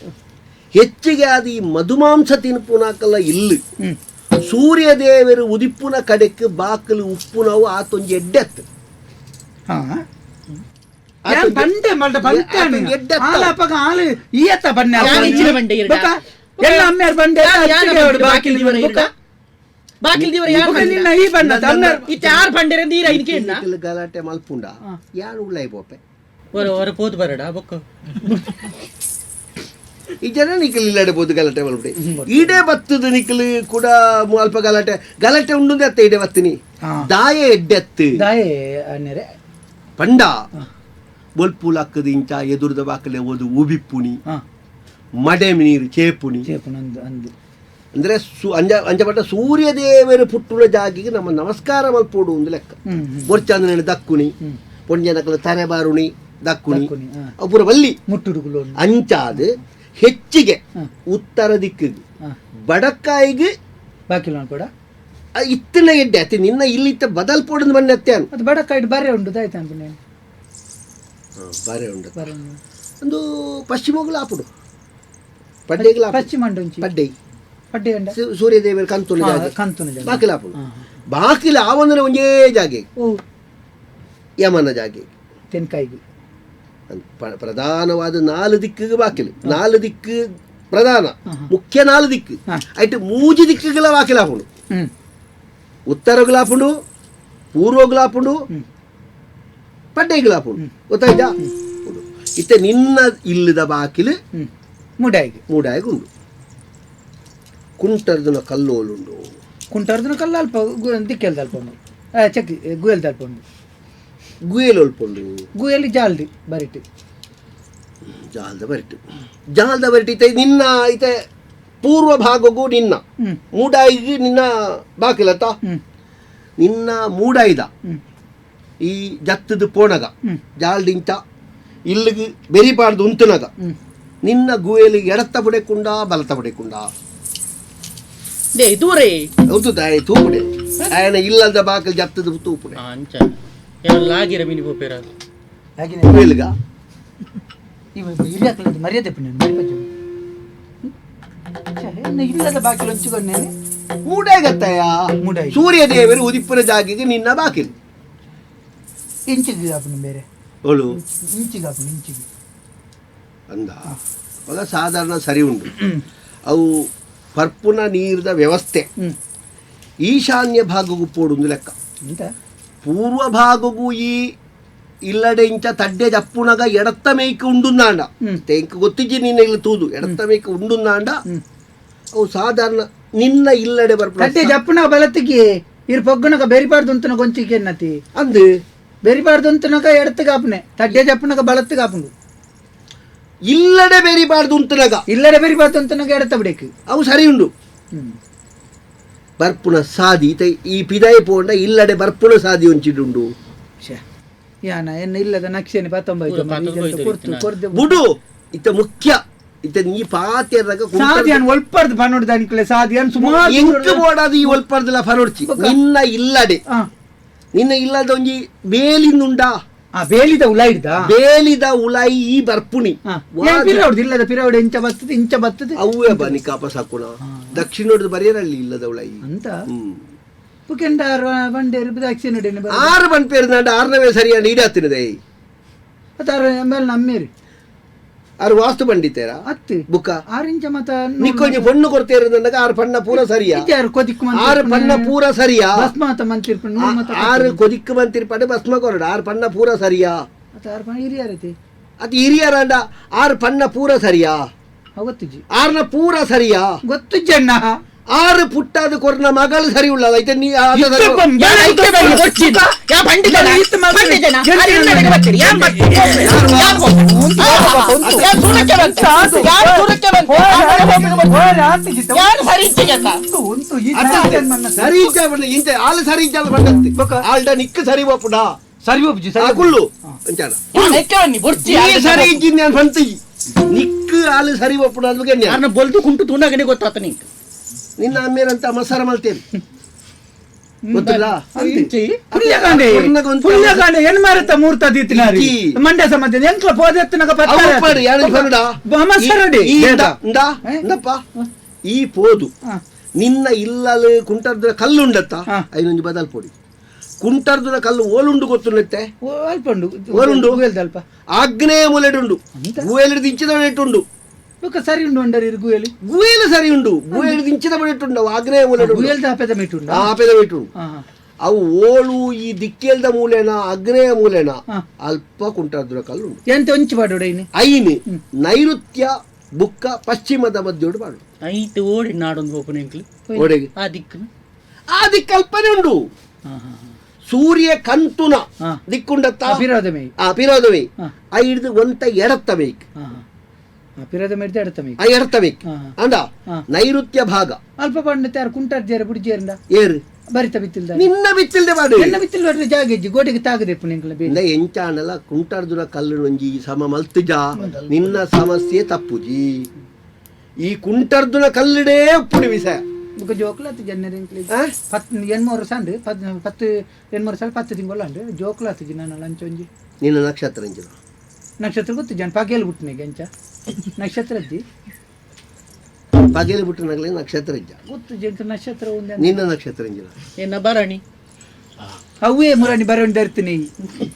[SPEAKER 1] ಹೆಚ್ಚಿಗೆ ಅದು ಈ ಮಧುಮಾಂಸ ತಿನ್ಪುನಾಕಲ್ಲ ಇಲ್ಲಿ ಸೂರ್ಯ ದೇವರು ಉದಿಪ್ಪುನ ಕಡೆಕ್ ಬಾಕಲು ಉಪ್ಪುನವು ಆತೊಂಜಿ ಎಡ್ಡೆತ್ತು ಗಲಾಟೆ ಮಲ್ಪುಂಡ ಯಾನು ಉಳ್ಳೈ ಪೋಪೆ
[SPEAKER 3] ಪೋದು ಬರಡ ಬೊಕ್ಕ
[SPEAKER 1] ಈ ಜನ ನಿಖಲ್ ಇಲ್ಲಡೆ ಪೋದು ಗಲಾಟೆ ಮಲ್ಪುಡೆ ಈಡೆ ಬತ್ತದ ನಿಖಲ್ ಕೂಡ ಅಲ್ಪ ಗಲಾಟೆ ಉಂಡು ಅತ್ತ ಈಡೆ ಬತ್ತಿನಿ ದಾಯ ಎಡ್ಡೆತ್ತು ಪಂಡ ಬೊಲ್ಪುಲ್ ಅಕ್ಕದ ಇಂಚ ಎದುರ್ದ ಬಾಕಲೆ ಓದು ಉಬಿಪ್ಪುನಿ ಮಡೆ ನೀರು ಚೇಪುನಿ ಅಂದ್ರೆ ಅಂಜಪಟ್ಟ ಸೂರ್ಯ ದೇವರ ಪುಟ್ಟುಳ ಜಾಗಿಗೆ ನಮ್ಮ ನಮಸ್ಕಾರ ಮಲ್ಪೋಡು ಒಂದು ಲೆಕ್ಕ ಬೊರ್ಚಂದ ದಕ್ಕುನಿ ಪೊಂಜನಕಲ ತರೆ ಬಾರುಣಿ ದಕ್ಕುನಿ
[SPEAKER 2] ದಕ್ಕುನಿ, ಹಾ.
[SPEAKER 1] ಅವು ಪೂರ ಬಲ್ಲಿ
[SPEAKER 2] ಮುಟ್ಟುಡುಗುಲು
[SPEAKER 1] ಅಂಚಾದ ಹೆಚ್ಚಿಗೆ ಉತ್ತರ ದಿಕ್ಕಿಗೆ ಬಡಕಾಯಿಗೆ
[SPEAKER 2] ಬಾಕಿ ಕೂಡ
[SPEAKER 1] ಇತ್ತಿನ ಎಡ್ಡೆ ಅತಿ ನಿನ್ನ ಇಲ್ಲಿತ್ತ ಬದಲ್ಪೋಡದು ಮಣ್ಣೆ ಅತ್ತೆ ಅನ್
[SPEAKER 2] ಅದು ಬಡಕಾಯ್ಡು ಬರೆ ಉಂಟು ಆಯ್ತು ಅಂತ నేను
[SPEAKER 1] ಬಾರೆ ಉಂಡು
[SPEAKER 2] ಬರೆ
[SPEAKER 1] ಒಂದು ಪಶ್ಚಿಮಗಳು ಆಪುಡು ಪಡ್ಡೆಗಳು
[SPEAKER 2] ಪಶ್ಚಿಮ ಅಂಡು ಒಂಚಿ
[SPEAKER 1] ಪಡ್ಡೆ
[SPEAKER 2] ಪಡ್ಡೆ ಅಂಡ
[SPEAKER 1] ಸೂರ್ಯದೇವರ ಕಂತುಲು ಜಾಗೆ
[SPEAKER 2] ಕಂತುನ ಜಾಗ
[SPEAKER 1] ಬಾಕಿಲ ಆಪುಡು ಬಾಕಿಲ ಆವಂದ್ರೆ ಒಂದೇ ಜಾಗೆ
[SPEAKER 2] ಓ
[SPEAKER 1] ಯಮನ ಜಾಗೆ
[SPEAKER 2] ತೆನ್ಕಾಯಿಗೆ
[SPEAKER 1] ಪ್ರಧಾನವಾದ 4 ದಿಕ್ಕಿಗೆ ಬಾಕಿಲು 4 ದಿಕ್ಕು ಪ್ರಧಾನ ಮುಖ್ಯ 4 ದಿಕ್ಕು ಐಟು 3 ದಿಕ್ಕುಗಳ ಬಾಕಿಲ ಆಪುಡು ಉತ್ತರಗುಲಾಪುಂಡು ಪೂರ್ವಗುಲಾಪುಂಡು ಪಡ್ಡೆಗುಲಾಪುಂಡು ಗೊತ್ತಾಯ್ತಾ ಇತ್ತೆ ನಿನ್ನ ಇಲ್ಲದ ಬಾಕಿಲು ಮೂಡಾಯಿಗೆ ಉಂಡು ಕುಂಟರ್ದನ ಕಲ್ಲೋಲುಂಡು
[SPEAKER 2] ಕುಂಟರ್ದನ ಕಲ್ಲು ಅಲ್ಪ ದಿಕ್ಕೆಲ್ದ ಅಲ್ಪ ಉಂಡು ಚಕ್ಕಿ ಗುಯಲ್ದ ಅಲ್ಪ ಉಂಡು
[SPEAKER 1] ಗುಯಲೊಲ್ಪುಂಡು
[SPEAKER 2] ಗುಯಲಿ ಜಾಲ್ದಿ ಬರಿಟಿ
[SPEAKER 1] ಜಾಲ್ದ ಬರಿಟಿ ಇತ್ತೆ ನಿನ್ನ ಐತೆ ಪೂರ್ವ ಭಾಗಗೂ ನಿನ್ನ ಮೂಡಾಯಿಗೆ ನಿನ್ನ ಬಾಕಿಲತ್ತ ನಿನ್ನ ಮೂಡಾಯಿದ ಈ ಜತ್ತದ ಪೋಣಗ ಜಾಲ್ದಿಂಚ ಇಲ್ಲಿಗೆ ಬೆರಿಪಾಡ್ದು ಉಂತುನಗ ನಿನ್ನ ಗುಯಲಿಗೆ ಎಡತ್ತ ಪಡೆಕುಂಡ ಬಲತ ಪಡೆಕುಂಡ
[SPEAKER 3] ದೂರೇ
[SPEAKER 1] ಹೌದು ತಾಯಿ ತೂಪುಡೆ ಆಯನ ಇಲ್ಲದ ಬಾಕಲ್ ಜತ್ತದ ತೂಪುಡೆ
[SPEAKER 3] ಅಂಚ ಲಾಗಿರ ಮಿನಿ ಪೋಪೇರ
[SPEAKER 1] ಗುಯಲ್ಗ
[SPEAKER 2] ಮರ್ಯಾದೆ ಇಲ್ಲದ ಬಾಕಿಲು ಹಂಚಿಕೊಂಡೇನೆ
[SPEAKER 1] ಮೂಡಾಯಿಗತ್ತಯ್ಯ
[SPEAKER 2] ಮೂಡಾಯಿ
[SPEAKER 1] ಸೂರ್ಯ ದೇವರು ಉದಿಪ್ಪನ ಜಾಗಿಗೆ ನಿನ್ನ ಬಾಕಿಲು
[SPEAKER 2] ಇಂಚಿಗೆ ಆಪನು ಬೇರೆ
[SPEAKER 1] ಅವಳು
[SPEAKER 2] ಇಂಚಿಗೆ ಆಪನು ಇಂಚಿಗೆ
[SPEAKER 1] ಅಂದ ಅವಾಗ ಸಾಧಾರಣ ಸರಿ ಉಂಟು ಅವು ಪರ್ಪುನ ನೀರದ ವ್ಯವಸ್ಥೆ ಈಶಾನ್ಯ ಭಾಗಗೂ ಪೋಡುಂದು ಲೆಕ್ಕ
[SPEAKER 2] ಎಂತ
[SPEAKER 1] ಪೂರ್ವ ಭಾಗಗೂ ಈ ಇಲ್ಲಡೆ ಇಂಚ ತಡ್ಡೆ ಜಪ್ಪುನಗ ಎಡತ್ತ ಮೇಯ್ಕ ಉಂಡುಂದಾಂಡ ತೆಂಕ ಗೊತ್ತಿಜ್ಜಿ ನಿನ್ನ ಇಲ್ಲಿ ತೂದು ಎಡತ್ತ ಮೇಯ್ಕ ಉಂಡುಂದಾಂಡ ಅವು ಸಾಧಾರಣ ನಿನ್ನ ಇಲ್ಲಡೆ
[SPEAKER 2] ತಡ್ಡೆ ಜಪ್ಪುನ ಬಲತ್ತಿಗೆ ಇರ್ ಪೊಗ್ಗನಗ ಬೆರಿಬಾರ್ದು ಅಂತನ ಗೊಂಚಿಗೆ ಎನ್ನತಿ
[SPEAKER 1] ಅಂದು
[SPEAKER 2] ಬೆರಿಬಾರ್ದು ಅಂತನಗ ಎಡತ್ತಿಗೆ ಆಪನೆ ತಡ್ಡೆ ಜಪ್ಪುನಗ ಬಲತ್ತಿಗೆ ಆಪುಂಡು
[SPEAKER 1] ಇಲ್ಲಡೆ ಬೆರಿಬಾರ್ದು ಉಂತನಗ
[SPEAKER 2] ಇಲ್ಲಡೆ ಬೆರಿಬಾರ್ದು ಅಂತನಗ ಎಡತ್ತ ಬಿಡೇಕು
[SPEAKER 1] ಅವು ಸರಿ ಉಂಡು ಬರ್ಪುನ ಸಾದಿ ಈ ಪಿದಾಯ ಪೋಂಡ ಇಲ್ಲಡೆ ಬರ್ಪುನ ಸಾದಿ ಒಂಚಿಡುಂಡು
[SPEAKER 2] ಯಾನ ಎನ್ನ ಇಲ್ಲದ ನಕ್ಷೆನೆ 19
[SPEAKER 1] ಬುಡು ಇತ್ತ ಮುಖ್ಯ ಇತ್ತ ನೀ ಪಾತ್ಯರಾಗ
[SPEAKER 2] ಸಾದಿಯನ್ ಒಲ್ಪರ್ದು ಪನ್ನೋಡ್ದ ಅನ್ಕಲೆ ಸಾದಿಯನ್ ಸುಮಾರು
[SPEAKER 1] ಎಂಕ ಬೋಡಾದ ಈ ಒಲ್ಪರ್ದಲ್ಲ ಫನೋಡ್ಚಿ ನಿನ್ನ ಇಲ್ಲಡೆ ನಿನ್ನ ಇಲ್ಲದ ಒಂಜಿ ಬೇಲಿಂದುಂಡ
[SPEAKER 2] ಬೇಲಿದ
[SPEAKER 1] ಬೇಲಿದ ಉಲಾಯಿ ಈ ಬರ್ಪುಣಿ
[SPEAKER 2] ಇಲ್ಲದ ಪಿರೌಡ್ ಇಂಚ ಬರ್ತದೆ
[SPEAKER 1] ಅವೇ ಬನಿ ಕಾಪ ಸಾಕುಣ ದಕ್ಷಿಣೋಡದ ಬರೆಯರಲ್ಲಿ ಇಲ್ಲದ ಉಲಾಯಿ
[SPEAKER 2] ಅಂತ ಪುಕೆಂಡ ಬಂಡೇರು ದಕ್ಷಿಣ
[SPEAKER 1] 6 ಬಂಪೇರ್ದಾಂಡ 6ನವೇ ಸರಿಯಾಗಿ ಈಡಾತಿನದೆ
[SPEAKER 2] ಅತಾರ ಮೇಲೆ ನಮ್ಮೇರಿ
[SPEAKER 1] ಆರು ವಾಸ್ತು ಬಂಡಿತೇರ
[SPEAKER 2] ಅತ್ತಿ
[SPEAKER 1] ಬುಕ್ಕ
[SPEAKER 2] 6 ಇಂಚ ಮತ
[SPEAKER 1] ನಿಕ್ಕೊಂಜಿ ಪೊಣ್ಣು ಕೊಡ್ತೇರದಂದಾಗ 6 ಪಣ್ಣ ಪೂರ ಸರಿಯಾ 6 ಪಣ್ಣ ಪೂರ ಸರಿಯಾ
[SPEAKER 2] ಭಸ್ಮಾತ ಮಂತಿರ್ಪಣ್ಣು
[SPEAKER 1] 6 ಕೊದಿಕ್ಕು ಮಂತಿರ್ಪಡೆ ಭಸ್ಮ ಕೊರಡ 6 ಪಣ್ಣ ಪೂರ ಸರಿಯಾ
[SPEAKER 2] ಅತ 6 ಪಣ್ಣ ಹಿರಿಯರತಿ
[SPEAKER 1] ಅದು ಹಿರಿಯರಂಡ 6 ಪಣ್ಣ ಪೂರ ಸರಿಯಾ
[SPEAKER 2] ಗೊತ್ತುಜಿ
[SPEAKER 1] 6ನ ಪೂರ ಸರಿಯಾ
[SPEAKER 2] ಗೊತ್ತುಜ್ಜಣ್ಣ
[SPEAKER 1] 6 ಪುಟ್ಟದ ಕೊರ್ನ ಮಗಳು ಸರಿ ಉಳ್ಳದ ಐತೆ ನೀ ಸರಿ ಇಂಚ ಆಳು ಸರಿ ಇಜ್ಜಾಲ ಬಂದತ್ತಿ ಆಲ್ಡ ನಿಕ್ಕ ಸರಿ ಒಪ್ಪುಡ
[SPEAKER 2] ಸರಿ ಒಪ್ಪುಜಿ
[SPEAKER 1] ಕುಳ್ಳು ಅಂಚಾಡ ಸರಿ ಇಜ್ಜಿ ನಾನು ಬಂತಿ ನಿಕ್ಕ ಆಳು ಸರಿ ಒಪ್ಪುಡ ಅದ್ಕೆ
[SPEAKER 3] ಬೊಲ್ದು ಕುಂಟು ತೂನಾಗನೆ ಗೊತ್ತಾತ ನಿಂಗೆ
[SPEAKER 1] ನಿನ್ನ ಅಮ್ಮೇರಂತ ಮಸಾರ ಮಲ್ತೇನೆ ಗೊತ್ತಿಲ್ಲ
[SPEAKER 2] ಹೆಣ್ಮಾರತ ಮೂರ್ತ ದೀತಿನಾರಿ ಮಂಡ್ಯ ಸಮಾಜ ಎಂಕ್ಲ ಪೋದೆತ್ತನಗ
[SPEAKER 1] ಈ ಪೋದು ನಿನ್ನ ಇಲ್ಲಲು ಕುಂಟರ್ದ ಕಲ್ಲುಂಡತ್ತ ಐನೊಂದು ಬದಲ್ ಪೋಡಿ ಕುಂಟರ್ದ ಕಲ್ಲು ಓಲುಂಡು ಗೊತ್ತುಂಡತ್ತೆ
[SPEAKER 2] ಅಲ್ಪುಂಡು
[SPEAKER 1] ಓಲುಂಡು ಆಗ್ನೇಯ ಮೂಲೆಡುಂಡು ಗೂವೆಲಿಡ್ ಇಂಚಿದ ನೆಟ್ಟುಂಡು
[SPEAKER 2] ಸರಿ ಉಂಡು ಅಂಡರ್ ಗುಯಲಿ
[SPEAKER 1] ಗುಯಲು ಸರಿ ಉಂಡು ಗುಯಲು ಇಂಚಿದ ಬಿಟ್ಟುಂಡು ಆಗ್ನೇಯ ಮೂಲೆ
[SPEAKER 2] ಆಪೆದ ಮೀಟುಂಡು
[SPEAKER 1] ಆಪೆದ ಮೀಟುಂಡು ಅವು ಓಳು ಈ ದಿಕ್ಕೆಲ್ದ ಮೂಲೆನ ಆಗ್ನೇಯ ಮೂಲೆನ ಅಲ್ಪ ಕುಂಟಾದ್ರ ಕಲ್ಲು
[SPEAKER 2] ಎಂತ ಒಂಚು ಬಾಡೋಡ
[SPEAKER 1] ಐನಿ ನೈಋತ್ಯ ಬುಕ್ಕ ಪಶ್ಚಿಮದ ಮಧ್ಯೋಡು ಬಾಡು
[SPEAKER 3] ಐತೆ ಓಡಿ ನಾಡೊಂದು ಹೋಪನೆ
[SPEAKER 1] ಓಡೆಗೆ
[SPEAKER 3] ಆ ದಿಕ್ಕು
[SPEAKER 1] ಆ ದಿಕ್ಕಲ್ಪನೆ ಉಂಡು ಸೂರ್ಯ ಕಂತುನ ದಿಕ್ಕುಂಡತ್ತ ಪಿರೋದಮೇ ಐದು ಒಂತ ಎಡತ್ತ ಬೇಕು
[SPEAKER 2] ಎಡತ್ತ
[SPEAKER 1] ಬೇಕು ಅಂದ ನೈಋತ್ಯ ಭಾಗ
[SPEAKER 2] ಅಲ್ಪ ಪಂಡ ಕುಂಟಾರ್ಜೇರ ಬುಡಿಜೇರಂಡ
[SPEAKER 1] ಏರು
[SPEAKER 2] ಬರಿತ ಬಿತ್ತಿಲ್ದ
[SPEAKER 1] ನಿನ್ನ ಬಿತ್ತಿಲ್ದೆ ಮಾಡು
[SPEAKER 2] ಎನ್ನ ಬಿತ್ತಿಲ್ ನೋಡ್ರಿ ಜಾಗೆಜ್ಜಿ ಗೋಡೆಗೆ ತಾಗದೆಪ್ಪು ನಿಂಕಲ ಬೇರೆ
[SPEAKER 1] ಇಂದ ಎಂಚಾಣಲ ಕುಂಟಾರ್ದುನ ಕಲ್ಲು ನೊಂಜಿ ಸಮ ಮಲ್ತುಜ ನಿನ್ನ ಸಮಸ್ಯೆ ತಪ್ಪುಜಿ ಈ ಕುಂಟಾರ್ದುನ ಕಲ್ಲಿಡೇ ಉಪ್ಪುಡಿ ವಿಷಯ
[SPEAKER 2] ಬುಕ್ಕ ಜೋಕ್ಲಾತ್ ಜನರಿಂಕ್ಲಿ 8 ವರ್ಷ ಅಂಡ್ 10 10 ತಿಂಗಳು ಅಂಡ್ ಜೋಕ್ಲಾತ್ ನಾನು ಲಂಚ ಒಂಜಿ
[SPEAKER 1] ನಿನ್ನ ನಕ್ಷತ್ರ ಇಂಜಿನ
[SPEAKER 2] ನಕ್ಷತ್ರ ಗೊತ್ತು ಜನ ಪಗೆಲ್ ಬಿಟ್ನಿಗೆ ಅಂಚ ನಕ್ಷತ್ರ ಅಜ್ಜಿ
[SPEAKER 1] ಪಗೆಲ್ ಬಿಟ್ಟು ನಗಲಿ ನಕ್ಷತ್ರ ಇಜ್ಜ
[SPEAKER 2] ಗೊತ್ತು ಜಂಕ ನಕ್ಷತ್ರ ಒಂದೇ
[SPEAKER 1] ನಿನ್ನ ನಕ್ಷತ್ರ ಇಂಜಿನ
[SPEAKER 3] ಎನ್ನ ಬರಣಿ
[SPEAKER 2] ಅವೇ ಮುರಾಣಿ ಬರೋಣ ಇರ್ತೀನಿ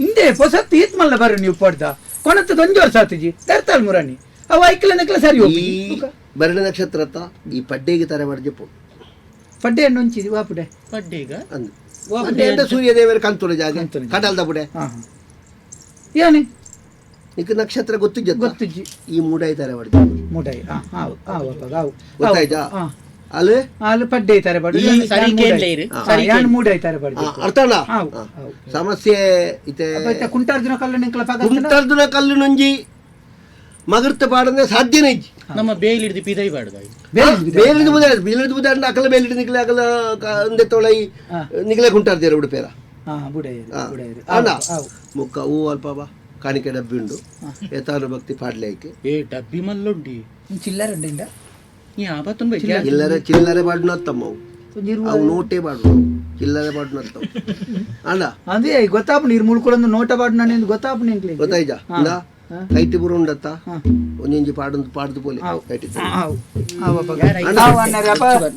[SPEAKER 2] ಹಿಂದೆ ಹೊಸತ್ತು ಈತ್ ಮಲ್ಲ ಬರೋ ನೀವು ಪಡ್ದ ಕೊಣತ್ತದ 1 ವರ್ಷ ಆತಜಿ ತರ್ತಾಳ ಮುರಾಣಿ ಅವ ಐಕ್ಲ ಸರಿ ಹೋಗಿ
[SPEAKER 1] ಈ ಬರಡ ನಕ್ಷತ್ರ ಅತ್ತ ಈ ಪಡ್ಡೆಗೆ ತರ ಮಾಡ್ಜಪ್ಪು
[SPEAKER 2] ಪಡ್ಡೆ ಹಣ್ಣು ಹೊಂಚಿದಿ ವಾಪುಡೆ
[SPEAKER 3] ಪಡ್ಡೀಗ
[SPEAKER 1] ಅಂದ್ ಪಡ್ಡೆ ಅಂತ ಸೂರ್ಯದೇವರ ಕಂತುಲ ಜಾಗ ಕಡಲ್ದ ಬುಡೆ
[SPEAKER 2] ಏನಿ
[SPEAKER 1] ನಿಕ್ ನಕ್ಷತ್ರ ಗೊತ್ತಿಜ್ಜ
[SPEAKER 2] ಗೊತ್ತಿಜ್ಜಿ
[SPEAKER 1] ಈ ಮೂಡೈ ತರ ಮಾಡ್ಜ
[SPEAKER 2] ಮುಡೈ
[SPEAKER 1] ಗೊತ್ತಾಯ್ತಾ ಅಲ್ಲಿ
[SPEAKER 2] ಅಲ್ಲಿ ಪಡ್ಡೆ ತಾರೆ ಬಡು
[SPEAKER 3] ಸರಿ ಕೇಳ್ಲೆ ಇರು
[SPEAKER 2] ಯಾನ್ ಮೂಡೈ ತಾರೆ ಬಡು
[SPEAKER 1] ಅರ್ಥನ ಸಮಸ್ಯೆ ಇತೆ
[SPEAKER 2] ಕುಂಟಾರ್ಜುನ ಕಲ್ಲು ನಿಂಕಲ ಪಗ
[SPEAKER 1] ಕುಂಟಾರ್ದುನ ಕಲ್ಲು ನೊಂಜಿ ಮಗರ್ತ ಪಾಡಂದ್ರೆ ಸಾಧ್ಯನೇ ಇಜ್ಜಿ
[SPEAKER 3] ನಮ್ಮ ಬೇಲ್ ಹಿಡಿದು ಪಿದೈ ಬಾಡ್ದ
[SPEAKER 1] ಬೇಲಿದ ಬುದ ಅಕಲ ಬೇಲಿಡ್ ನಿಕ್ಲೆ ಅಕಲ ಒಂದೆ ತೊಳೈ ನಿಕ್ಲೆ ಕುಂಟಾರ್ದೇರ ಉಡುಪೇರ
[SPEAKER 2] ಬುಡೈ
[SPEAKER 1] ಅಣ್ಣ ಮುಕ್ಕ ಹೂ ಅಲ್ಪ ಬಾ ಕಾಣಿಕೆ ಡಬ್ಬಿ ಉಂಡು ಎತ್ತಾನು ಭಕ್ತಿ ಪಾಡ್ಲೇಕೆ
[SPEAKER 3] ಏ ಡಬ್ಬಿ ಮಲ್ಲುಂಡಿ
[SPEAKER 2] ಚಿಲ್ಲರ್ ಉಂಡಿಂದ
[SPEAKER 3] ನೀ ಆಬತ್ತನ್ ಬೈ
[SPEAKER 1] ಚಿಲ್ಲರೆ ಬಾಡ್ನು ಅತ್ತಮ್ಮ ಅವು ನೋಟೇ ಬಾಡ್ನು ಚಿಲ್ಲರೆ ಬಾಡ್ನು ಅತ್ತವು ಅಣ್ಣ
[SPEAKER 2] ಅದೇ ಗೊತ್ತಾಪ ನೀರು ಮುಳ್ಕೊಳೊಂದು ನೋಟ ಬಾಡ್ ನಾನು ಗೊತ್ತಾಪ ನಿಂಕ್ಲಿ
[SPEAKER 1] ಗೊತ್ತಾಯ್ಜ ಕೈಟಿ ಬುರು ಉಂಡತ್ತ ಒಂಜೊಂಜಿ ಪಾಡ್ದು ಪೋಲೆ ಕೈಟಿ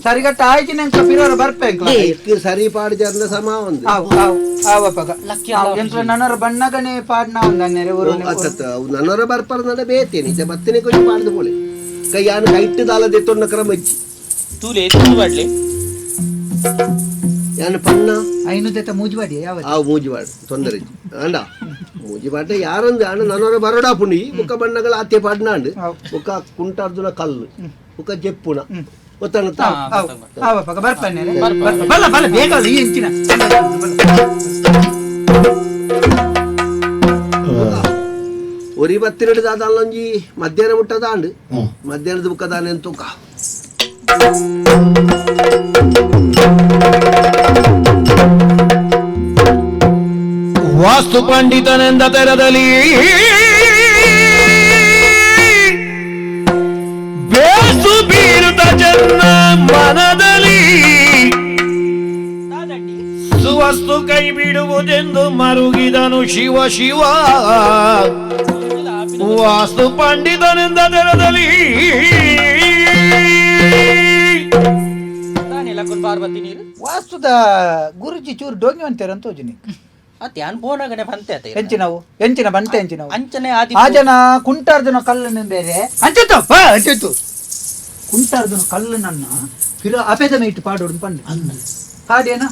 [SPEAKER 2] ಸರಿಗಟ್ಟ ಆಯ್ತು ನಂಗೆ ಪಿರೋರ ಬರ್ಪೇಂಕ್ಲ
[SPEAKER 1] ಸರಿ ಪಾಡ್ ಜರ್ನ ಸಮ ಒಂದು
[SPEAKER 2] ನನ್ನರ ಬಣ್ಣಗನೆ ಪಾಡ್ನ ಒಂದನ್ನೆರೆ
[SPEAKER 1] ನನ್ನರ ಬರ್ಪಾರ ನಡ ಬೇತೇನೆ ಇದ ಬತ್ತನೆ ಕೊಂಚ ಪಾಡ್ದು ಪೋಲೆ ಕೈಯಾನು ಕೈಟ್ ದಾಲದೆ ತೊನ್ನ ಕ್ರಮ ಇಜ್ಜಿ
[SPEAKER 3] ತೂಲೆ ತೂಲು ಬಾಡ್ಲೆ
[SPEAKER 1] ಯಾನು ಪನ್ನ
[SPEAKER 2] ಐನು ದೇತ ಮೂಜಿವಾಡಿ ಯಾವ
[SPEAKER 1] ಆ ಮೂಜಿವಾಡು ತೊಂದರೆ ಅಂಡ ಮೂಜಿವಾಡ ಯಾರೊಂದು ಅಣ್ಣ ನನ್ನವರ ಬರೋಡಾ ಪುಂಡಿ ಮುಖ ಬಣ್ಣಗಳ ಆತೆ ಪಾಡ್ನಾಂಡು ಮುಖ ಕುಂಟಾರ್ದುನ ಕಲ್ಲು ಮುಖ ಜೆಪ್ಪುನ ಗೊತ್ತಾಗುತ್ತಾ
[SPEAKER 2] ಬರ್ತಾನೆ ಬಲ್ಲ ಬಲ್ಲ ಬೇಗ ಈ ಹೆಂಚಿನ
[SPEAKER 1] ಒರಿ ಬತ್ತಿರಡು ದಾದಲ್ಲೊಂಜಿ ಮಧ್ಯಾಹ್ನ ಮುಟ್ಟದ ಆಂಡು ಮಧ್ಯಾಹ್ನದ ಬುಕ್ಕ ದಾನೆ ತೂಕ
[SPEAKER 4] ವಾಸ್ತು ಪಂಡಿತನೆಂದ ತೆರದಲ್ಲಿ ಬೇಸು ಬೀರುತ್ತ ಜನ ಮನದಲ್ಲಿ ಸುವಸ್ತು ಕೈ ಬಿಡುವುದೆಂದು ಮರುಗಿದನು ಶಿವ ಶಿವ ವಾಸ್ತು ಪಂಡಿತನೆಂದ ತೆರದಲ್ಲಿ
[SPEAKER 2] ವಾಸ್ತುದ ಗುರುಜಿ ಚೂರು ಡೋಂಗಿ ಅಂತಾರೆ ಅಂತ ಹೋಜಿನಿ
[SPEAKER 3] ಅತ್ಯಾನ್ ಬೋನಾಗನೆ ಬಂತೆ ಅತ್ತೆ
[SPEAKER 2] ಎಂಚಿನ ಬಂತೆ ಎಂಚಿನವು
[SPEAKER 3] ಅಂಚನೆ
[SPEAKER 2] ಆ ಜನ ಕುಂಟಾರ್ಜುನ ಕಲ್ಲನ್ನು ಬೇರೆ ಅಂಚಿತ್ತು ಕುಂಟಾರ್ಜುನ ಕಲ್ಲನನ್ನ ಫಿರ ಅಪೇದ ಇಟ್ಟು ಪಾಡೋಡು ಪಂಡ ಪಾಡೇನ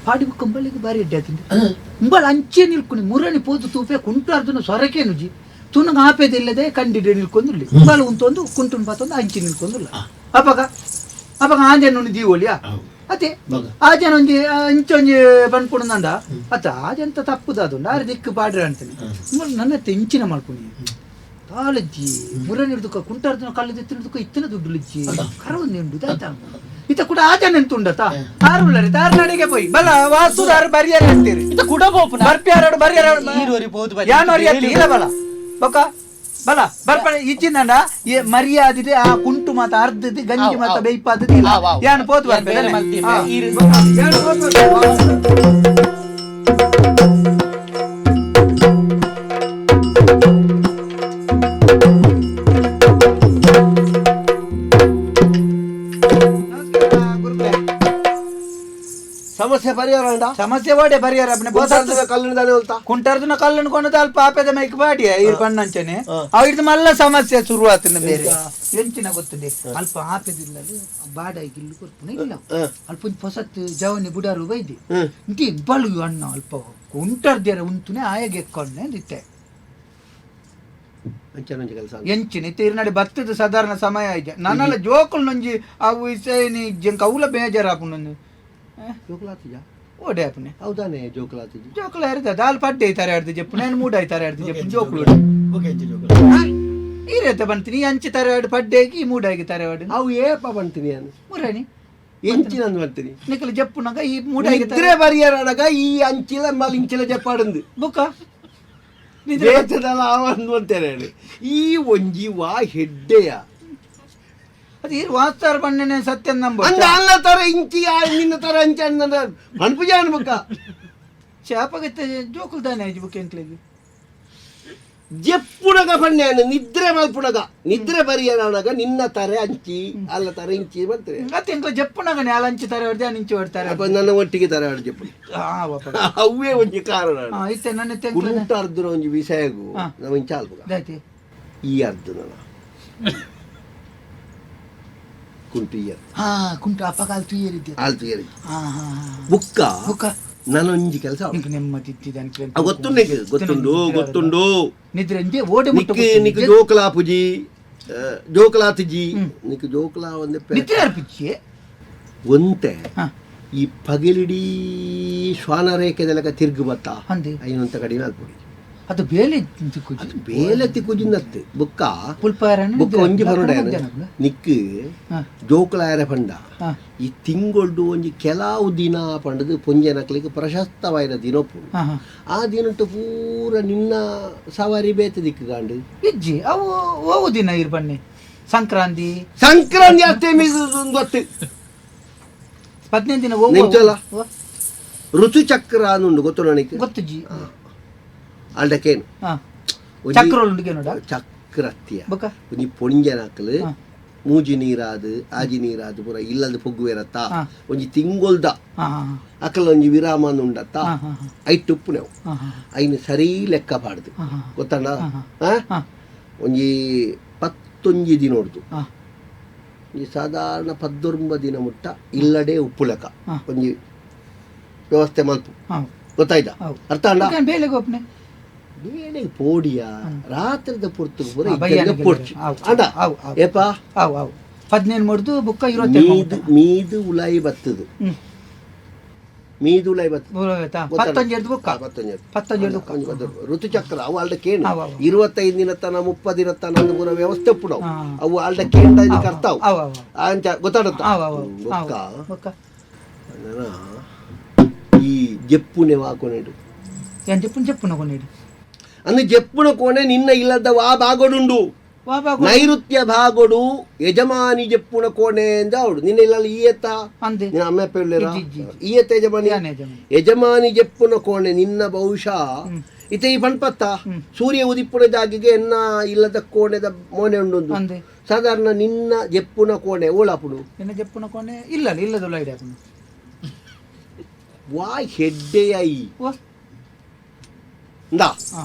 [SPEAKER 2] ಪಾಡಿ ಕಂಬಳಿಗೆ ಬಾರಿ ಎಡ್ಡೆ ಆತಿಂದ ಮುಂಬಳ ಅಂಚೆ ನಿಲ್ಕೊಂಡು ಮುರಣಿ ಪೋದು ತೂಪೆ ಕುಂಟಾರ್ಜುನ ಸೊರಕೆ ನುಜಿ ತುನಗ ಆಪೇದ ಇಲ್ಲದೆ ಕಂಡಿಡೆ ನಿಲ್ಕೊಂದಿರ್ಲಿ ಮುಂಬಳ ಉಂತೊಂದು ಕುಂಟುನ್ ಪಾತೊಂದು ಅಂಚೆ ನಿಲ್ಕೊಂದಿಲ್ಲ ಅಪಗ ಆಂಜನ ದೀವೋಲಿಯಾ ಅದೇ ಆ ಜನ ಒಂಜಿ ಇಂಚೊಂಜಿ ಬಂದ್ಕೊಡಂದ ಅತ್ತ ಆ ಜನ ತಪ್ಪುದಾದು ಆರು ದಿಕ್ಕು ಪಾಡ್ರಿ ಅಂತಾನೆ ನನ್ನ ಇಂಚಿನ ಮಾಡ್ಕೊಂಡು ತಾಳಜ್ಜಿ ಮುರನಿಡ್ದುಕ ಕುಂಟಾರ್ದನ ಕಲ್ಲದ ಎತ್ತಿನದುಕ ಇತ್ತಿನ ದುಡ್ಡು ಲಿಜ್ಜಿ ಕರವೊಂದು ಆಯ್ತಾ ಇತ ಕೂಡ ಆ ಜನ ಎಂತುಂಡತ ಆರುಳ್ಳರಿ ತಾರ ನಡಿಗೆ ಪೋಯಿ ಬಲ ವಾಸುದಾರು ಬರಿಯಾರ ಅಂತೀರಿ
[SPEAKER 3] ಇತ ಕೂಡ ಬೋಪನ
[SPEAKER 2] ಬರ್ಪ್ಯಾರಡು ಬರಿಯಾರ
[SPEAKER 3] ಈರುವರಿ ಬೋದು
[SPEAKER 2] ಯಾನೋರಿ ಅತ್ತಿ ಇಲ್ಲ ಬಲ ಬೊಕ ಬಲ ಬರ್ಪಣ ಇಚ್ಚಿಂದ ಮರ್ಯಾದಿದೆ ಆ ಕುಂಟು ಮಾತ ಅರ್ಧದಿ ಗಂಜಿ ಮಾತ ಬೇಯ್ಪಾದದಿ ಯಾನು ಪೋತು ಬರ್ಪೆ
[SPEAKER 1] ಸಮಸ್ಯೆ ಪರಿಹಾರ ಅಂಡ
[SPEAKER 2] ಸಮಸ್ಯೆ ಓಡೆ ಪರಿಹಾರ ಅಪ್ಪನೆ
[SPEAKER 1] ಕಲ್ಲಿನ ದಾನೆ ಹೋಲ್ತಾ
[SPEAKER 2] ಕುಂಟಾರ್ಜುನ ಕಲ್ಲನ್ನು ಕೊಂಡು ಅಲ್ಪ ಆಪೇದ ಮೈಕ್ ಬಾಡಿ ಇರ್ ಪಣ್ಣಂಚನೆ ಅವ್ರದ್ದು ಮಲ್ಲ ಸಮಸ್ಯೆ ಶುರುವಾತನ ಬೇರೆ ಎಂಚಿನ ಗೊತ್ತದೆ ಅಲ್ಪ ಆಪೇದಿಲ್ಲ ಬಾಡಾಗಿ ಇಲ್ಲಿ ಕೊರ್ಪುನ ಇಲ್ಲ ಅಲ್ಪ ಒಂದು ಹೊಸತ್ತು ಜವನಿ ಬುಡಾರು ಬೈದಿ ಇಂಟಿ ಬಲು ಅಣ್ಣ ಅಲ್ಪ ಕುಂಟಾರ್ದ್ಯಾರ ಉಂತುನೆ ಆಯಾಗ ಎಕ್ಕೊಂಡೆ ಅಂದಿತ್ತೆ ಎಂಚಿನ ತೀರ್ನಡಿ ಬತ್ತದ ಸಾಧಾರಣ ಸಮಯ ಆಯ್ತು ನನ್ನೆಲ್ಲ ಜೋಕಲ್ ನೊಂಜಿ ಅವು ಇಸೇನಿ ಜಂಕ ಅವಲ ಬೇಜಾರಾಪುನ ಓಡೆ ಅಪ್ಪನೆ
[SPEAKER 1] ಹೌದಾನೆ ಜೋಕುಲಾತಿ
[SPEAKER 2] ಜೋಕುಲ ಇರ್ತದೆ ದಾಲ್ ಪಡ್ಡೆ ಐತಾರೆ ಆಡ್ದು ಜಪ್ಪು ನಾನು ಮೂಡ ಐತಾರೆ ಆಡ್ದು ಜಪ್ಪು ಜೋಕುಲು ಈ ರೀತಿ ಬಂತೀನಿ ಅಂಚಿ ತಾರೆ ಆಡು ಪಡ್ಡೆಗೆ ಮೂಡಾಗಿ ತಾರೆ ಆಡು
[SPEAKER 1] ಅವು ಏಪ ಬಂತೀನಿ ನಾನು
[SPEAKER 2] ಮುರಾಣಿ
[SPEAKER 1] ಎಂಚಿನಂದು ಬರ್ತೀನಿ
[SPEAKER 2] ನಿಖಲ್ ಜಪ್ಪುನಾಗ ಈ ಮೂಡ
[SPEAKER 1] ನಿದ್ರೆ ಬರಿಯರಾಡಗ ಈ ಅಂಚಿಲ ಮಲ್ ಇಂಚಿಲ ಜಪ್ಪಾಡಂದು
[SPEAKER 2] ಬುಕ್ಕ ನಿದ್ರೆ
[SPEAKER 1] ಬೇತದಲ್ಲ ಅವಂದು ಅಂತೇನೆ ಹೇಳಿ ಈ ಒಂಜಿ ವಾ ಹೆಡ್ಡೆಯ
[SPEAKER 2] ಅದು ಈ ವಾಸ್ತಾರ ಬಣ್ಣನೆ ಸತ್ಯ ನಂಬ
[SPEAKER 1] ಅಂದ ಅಲ್ಲ ತರ ಇಂಚಿ ನಿನ್ನ ತರ ಅಂಚಿ ಅಂದ ಮನ್ಪುಜ ಅನ್ಬೇಕ
[SPEAKER 2] ಶಾಪಗತ್ತೆ ಜೋಕುಲ್ ದಾನೆ ಆಯ್ತು ಬುಕ್ ಎಂಕ್ಲಿಗೆ
[SPEAKER 1] ಜಪ್ಪುಣಗ ಪಣ್ಯಾನ ನಿದ್ರೆ ಮಲ್ಪುಣಗ ನಿದ್ರೆ ಬರಿಯರಾಡಗ ನಿನ್ನ ತರ ಅಂಚಿ ಅಲ್ಲ ತರ ಇಂಚಿ ಬರ್ತಾರೆ
[SPEAKER 2] ಮತ್ತೆ ಎಂಕ್ಲ ಜಪ್ಪುನಾಗನೆ ಅಲ್ಲ ಅಂಚಿ ತಾರೆ ಹೊಡೆದ ನಿಂಚಿ ಹೊಡ್ತಾರೆ
[SPEAKER 1] ಅಪ್ಪ ನನ್ನ ಒಟ್ಟಿಗೆ ತರ ಹೇಳಿ ಜಪ್ಪುಣ ಅವೇ ಒಂಜಿ ಕಾರಣ
[SPEAKER 2] ಐತೆ ನನ್ನ
[SPEAKER 1] ಕುಂಟ ಅರ್ಧನ ಒಂಜಿ ವಿಷಯಗೂ
[SPEAKER 2] ಹಾ.
[SPEAKER 1] ನಾವು ಇಂಚ ಅಲ್ಪಗ
[SPEAKER 2] ದಾಯ್ತಿ
[SPEAKER 1] ಈ ಅರ್ಧನ ಕುಂಟು ಈ ಅರ್ಧ
[SPEAKER 2] ಹಾ ಕುಂಟು ಅಪ್ಪಗಾಲ್ ತುಯ್ಯರಿದ್ದೆ
[SPEAKER 1] ಆಲ್ತು ಏರಿ
[SPEAKER 2] ಹಾ ಹಾ
[SPEAKER 1] ಬುಕ್ಕ
[SPEAKER 2] ಬುಕ್ಕ
[SPEAKER 1] ನಾನೊಂಜಿ ಕೆಲಸ
[SPEAKER 2] ನಿಂಗೆ ನೆಮ್ಮದಿ ಇತ್ತಿದೆ
[SPEAKER 1] ಗೊತ್ತುಂಡು
[SPEAKER 2] ನಿದ್ರೆ ಇಂದೆ ಓಡೆ ಮುಟ್ಟ
[SPEAKER 1] ನಿಕ್ ಜೋಕಲಾ ಪುಜಿ ಜೋಕಲಾತಿಜಿ ನಿಕ್ ಜೋಕಲಾ ಒಂದೇ
[SPEAKER 2] ನಿದ್ರೆ ಅರ್ಪಿಚ್ಚಿ
[SPEAKER 1] ಒಂತೆ
[SPEAKER 2] ಹಾ
[SPEAKER 1] ಈ ಪಗಲಿಡೀ ಶ್ವಾನ ರೇಖೆದೆಲಕ ತಿರ್ಗು ಬತ್ತ
[SPEAKER 2] ಅಂದೆ
[SPEAKER 1] ಐನಂತ ಕಡಿಮೆ ಅಲ್ಪುಡಿ
[SPEAKER 2] ಅದು ಬೇಲೆ
[SPEAKER 1] ಅದು ಬೇಲತಿ ಕುಜಿನತ್ತೆ ಬುಕ್ಕ
[SPEAKER 2] ಪುಲ್ಪಾರನ
[SPEAKER 1] ಬುಕ್ಕ ಒಂಜಿ ಪರೋಡ ನಿಕ್ ಜೋಕಲಾಯರ ಪಂಡ
[SPEAKER 2] ಹಾ
[SPEAKER 1] ಈ ತಿಂಗೊಳ್ಡು ಒಂಜಿ ಕೆಲವು ದಿನ ಪಂಡದು ಪೊಂಜನಕ್ಲಿಗೆ ಪ್ರಶಸ್ತವಾದ ದಿನಪ್ಪು
[SPEAKER 2] ಹಾ ಹಾ
[SPEAKER 1] ಆ ದಿನಟ್ಟು ಪೂರ ನಿನ್ನ ಸವಾರಿ ಬೇತ ದಿಕ್ಕುಗಾಂಡು
[SPEAKER 2] ಇಜ್ಜಿ ಅವು ಓವು ದಿನ ಇರ್ ಬನ್ನಿ ಸಂಕ್ರಾಂತಿ
[SPEAKER 1] ಸಂಕ್ರಾಂತಿ ಅಷ್ಟೇ ಗೊತ್ತು
[SPEAKER 2] 15 ದಿನ
[SPEAKER 1] ನಿಂಚಲ್ಲ ಋತುಚಕ್ರ ಅನ್ನುಂಡು ಗೊತ್ತು ನನಗೆ
[SPEAKER 2] ಗೊತ್ತು ಜಿ
[SPEAKER 1] ಅಲ್ಡಕೇನು
[SPEAKER 2] ಹಾ ಚಕ್ರೋಲ್ ಉಂಡಿಗೆ ನೋಡ
[SPEAKER 1] ಚಕ್ರತ್ಯ
[SPEAKER 2] ಬಕ
[SPEAKER 1] ಒಂಜಿ ಪೊಂಜನಕ್ಲು
[SPEAKER 2] ಹಾ
[SPEAKER 1] ಮೂಜಿ ನೀರಾದು ಆಜಿ ನೀರಾದು ಪೂರ ಇಲ್ಲದ ಪೊಗ್ಗುವೆರತ್ತ
[SPEAKER 2] ಹಾ.
[SPEAKER 1] ಒಂಜಿ ತಿಂಗೊಲ್ದ
[SPEAKER 2] ಹಾ ಹಾ
[SPEAKER 1] ಅಕಲ್ ಒಂಜಿ ವಿರಾಮ ಉಂಡತ್ತ
[SPEAKER 2] ಹಾ ಹಾ ಹಾ
[SPEAKER 1] ಐಟ್ ಉಪ್ಪು ನಾವು
[SPEAKER 2] ಹಾ ಹಾ
[SPEAKER 1] ಐನು ಸರಿ ಲೆಕ್ಕ ಪಾಡ್ದು
[SPEAKER 2] ಹಾ ಹಾ
[SPEAKER 1] ಗೊತ್ತಂಡ
[SPEAKER 2] ಹಾ ಹಾ
[SPEAKER 1] ಒಂಜಿ 11 ದಿನ ಹೊಡ್ದು
[SPEAKER 2] ಹಾ
[SPEAKER 1] ಈ ಸಾಧಾರಣ 19 ದಿನ ಮುಟ್ಟ ಇಲ್ಲಡೆ ಉಪ್ಪು ಲೆಕ್ಕ
[SPEAKER 2] ಹಾ.
[SPEAKER 1] ಒಂಜಿ ವ್ಯವಸ್ಥೆ ಮಲ್ಪು
[SPEAKER 2] ಹಾ
[SPEAKER 1] ಗೊತ್ತಾಯ್ತಾ
[SPEAKER 2] ಹೌದು.
[SPEAKER 1] ಅರ್ಥ ಅಂಡ
[SPEAKER 2] ಬೇಲೆ ಗೋಪನೆ
[SPEAKER 1] ಬೇಳೆ ಪೋಡಿಯ ರಾತ್ರಿದ ಪುರ್ತುಗು ಪೂರ
[SPEAKER 2] ಬಯ್ಯಾನ
[SPEAKER 1] ಇದ್ದಂಗೆ ಪೊಡ್ಚು ಅಂಡ
[SPEAKER 2] ಅವು ಅವು
[SPEAKER 1] ಏಪ
[SPEAKER 2] ಅವು ಅವು 15 ಮುಡ್ದು ಬುಕ್ಕ 20
[SPEAKER 1] ಮೀದು ಉಲಾಯಿ ಬತ್ತದು ಮೀದು ಉಲಾಯಿ ಬತ್ತದು
[SPEAKER 2] 15 ಎರ್ದು ಬುಕ್ಕ 15 ಬುಕ್ಕ
[SPEAKER 1] ಋತುಚಕ್ರ ಅವು ಅಲ್ದ ಕೇಳು
[SPEAKER 2] ಅವು, ಅವು.
[SPEAKER 1] 25 ದಿನ ತನ 30 ದಿನ ತನ ಪೂರ ವ್ಯವಸ್ಥೆ ಪುಡವು
[SPEAKER 2] ಹಾ.
[SPEAKER 1] ಅವು ಅಲ್ದ ಕೇಂಡ ಕರ್ತಾವು
[SPEAKER 2] ಅವು ಅವು
[SPEAKER 1] ಅಂಚ ಗೊತ್ತಾಡುತ್ತ
[SPEAKER 2] ಅವು ಅವು
[SPEAKER 1] ಬೊಕ್ಕ
[SPEAKER 2] ಬುಕ್ಕ
[SPEAKER 1] ನನ್ನ ಈ ಜಪ್ಪುನೆ ವಾಕೊನೆಡು
[SPEAKER 2] ಏನ್ ಜಪ್ಪುನ ಕೊಂಡಿಡಿ
[SPEAKER 1] ಅಂದು ಜಪ್ಪುನ ಕೋಣೆ ನಿನ್ನ ಇಲ್ಲದ ವಾ ಭಾಗೊಡುಂಡು
[SPEAKER 2] ವಾ ಬಾ
[SPEAKER 1] ನೈಋತ್ಯ ಭಾಗೊಡು ಯಜಮಾನಿ ಜಪ್ಪುನ ಕೋಣೆ ಎಂದ ಅವಡು ನಿನ್ನ ಇಲ್ಲ ಈ ಎತ್ತ
[SPEAKER 2] ಅಂದೆ
[SPEAKER 1] ನಿನ್ನ ಅಮ್ಮ ಪೇಳ್ಳೆರ
[SPEAKER 2] ಇಜ್ಜಿ.
[SPEAKER 1] ಈ ಎತ್ತ ಯಜಮಾನಿ
[SPEAKER 2] ಯಾನೆ ಜಮೀನು
[SPEAKER 1] ಯಜಮಾನಿ ಜಪ್ಪುನ ಕೋಣೆ ನಿನ್ನ ಬಹುಶಃ ಇತ ಈ ಪಣ್ಪತ್ತ ಸೂರ್ಯ ಉದಿಪ್ಪುನ ಜಾಗಿಗೆ ಎನ್ನ ಇಲ್ಲದ ಕೋಣೆದ ಮೋನೆ ಉಂಡು
[SPEAKER 2] ಅಂದೆ
[SPEAKER 1] ಸಾಧಾರಣ ನಿನ್ನ ಜಪ್ಪುನ ಕೋಣೆ ಓಳಾಪುಡು
[SPEAKER 2] ನಿನ್ನ ಜಪ್ಪುನ ಕೊಂಡೆ ಇಲ್ಲದಲ್ಲ ಐಡಿಯಾ
[SPEAKER 1] ವಾ ಹೆಡ್ಡೆಯ ಈ
[SPEAKER 2] ವಾ
[SPEAKER 1] ಇಂದ
[SPEAKER 2] ಹಾ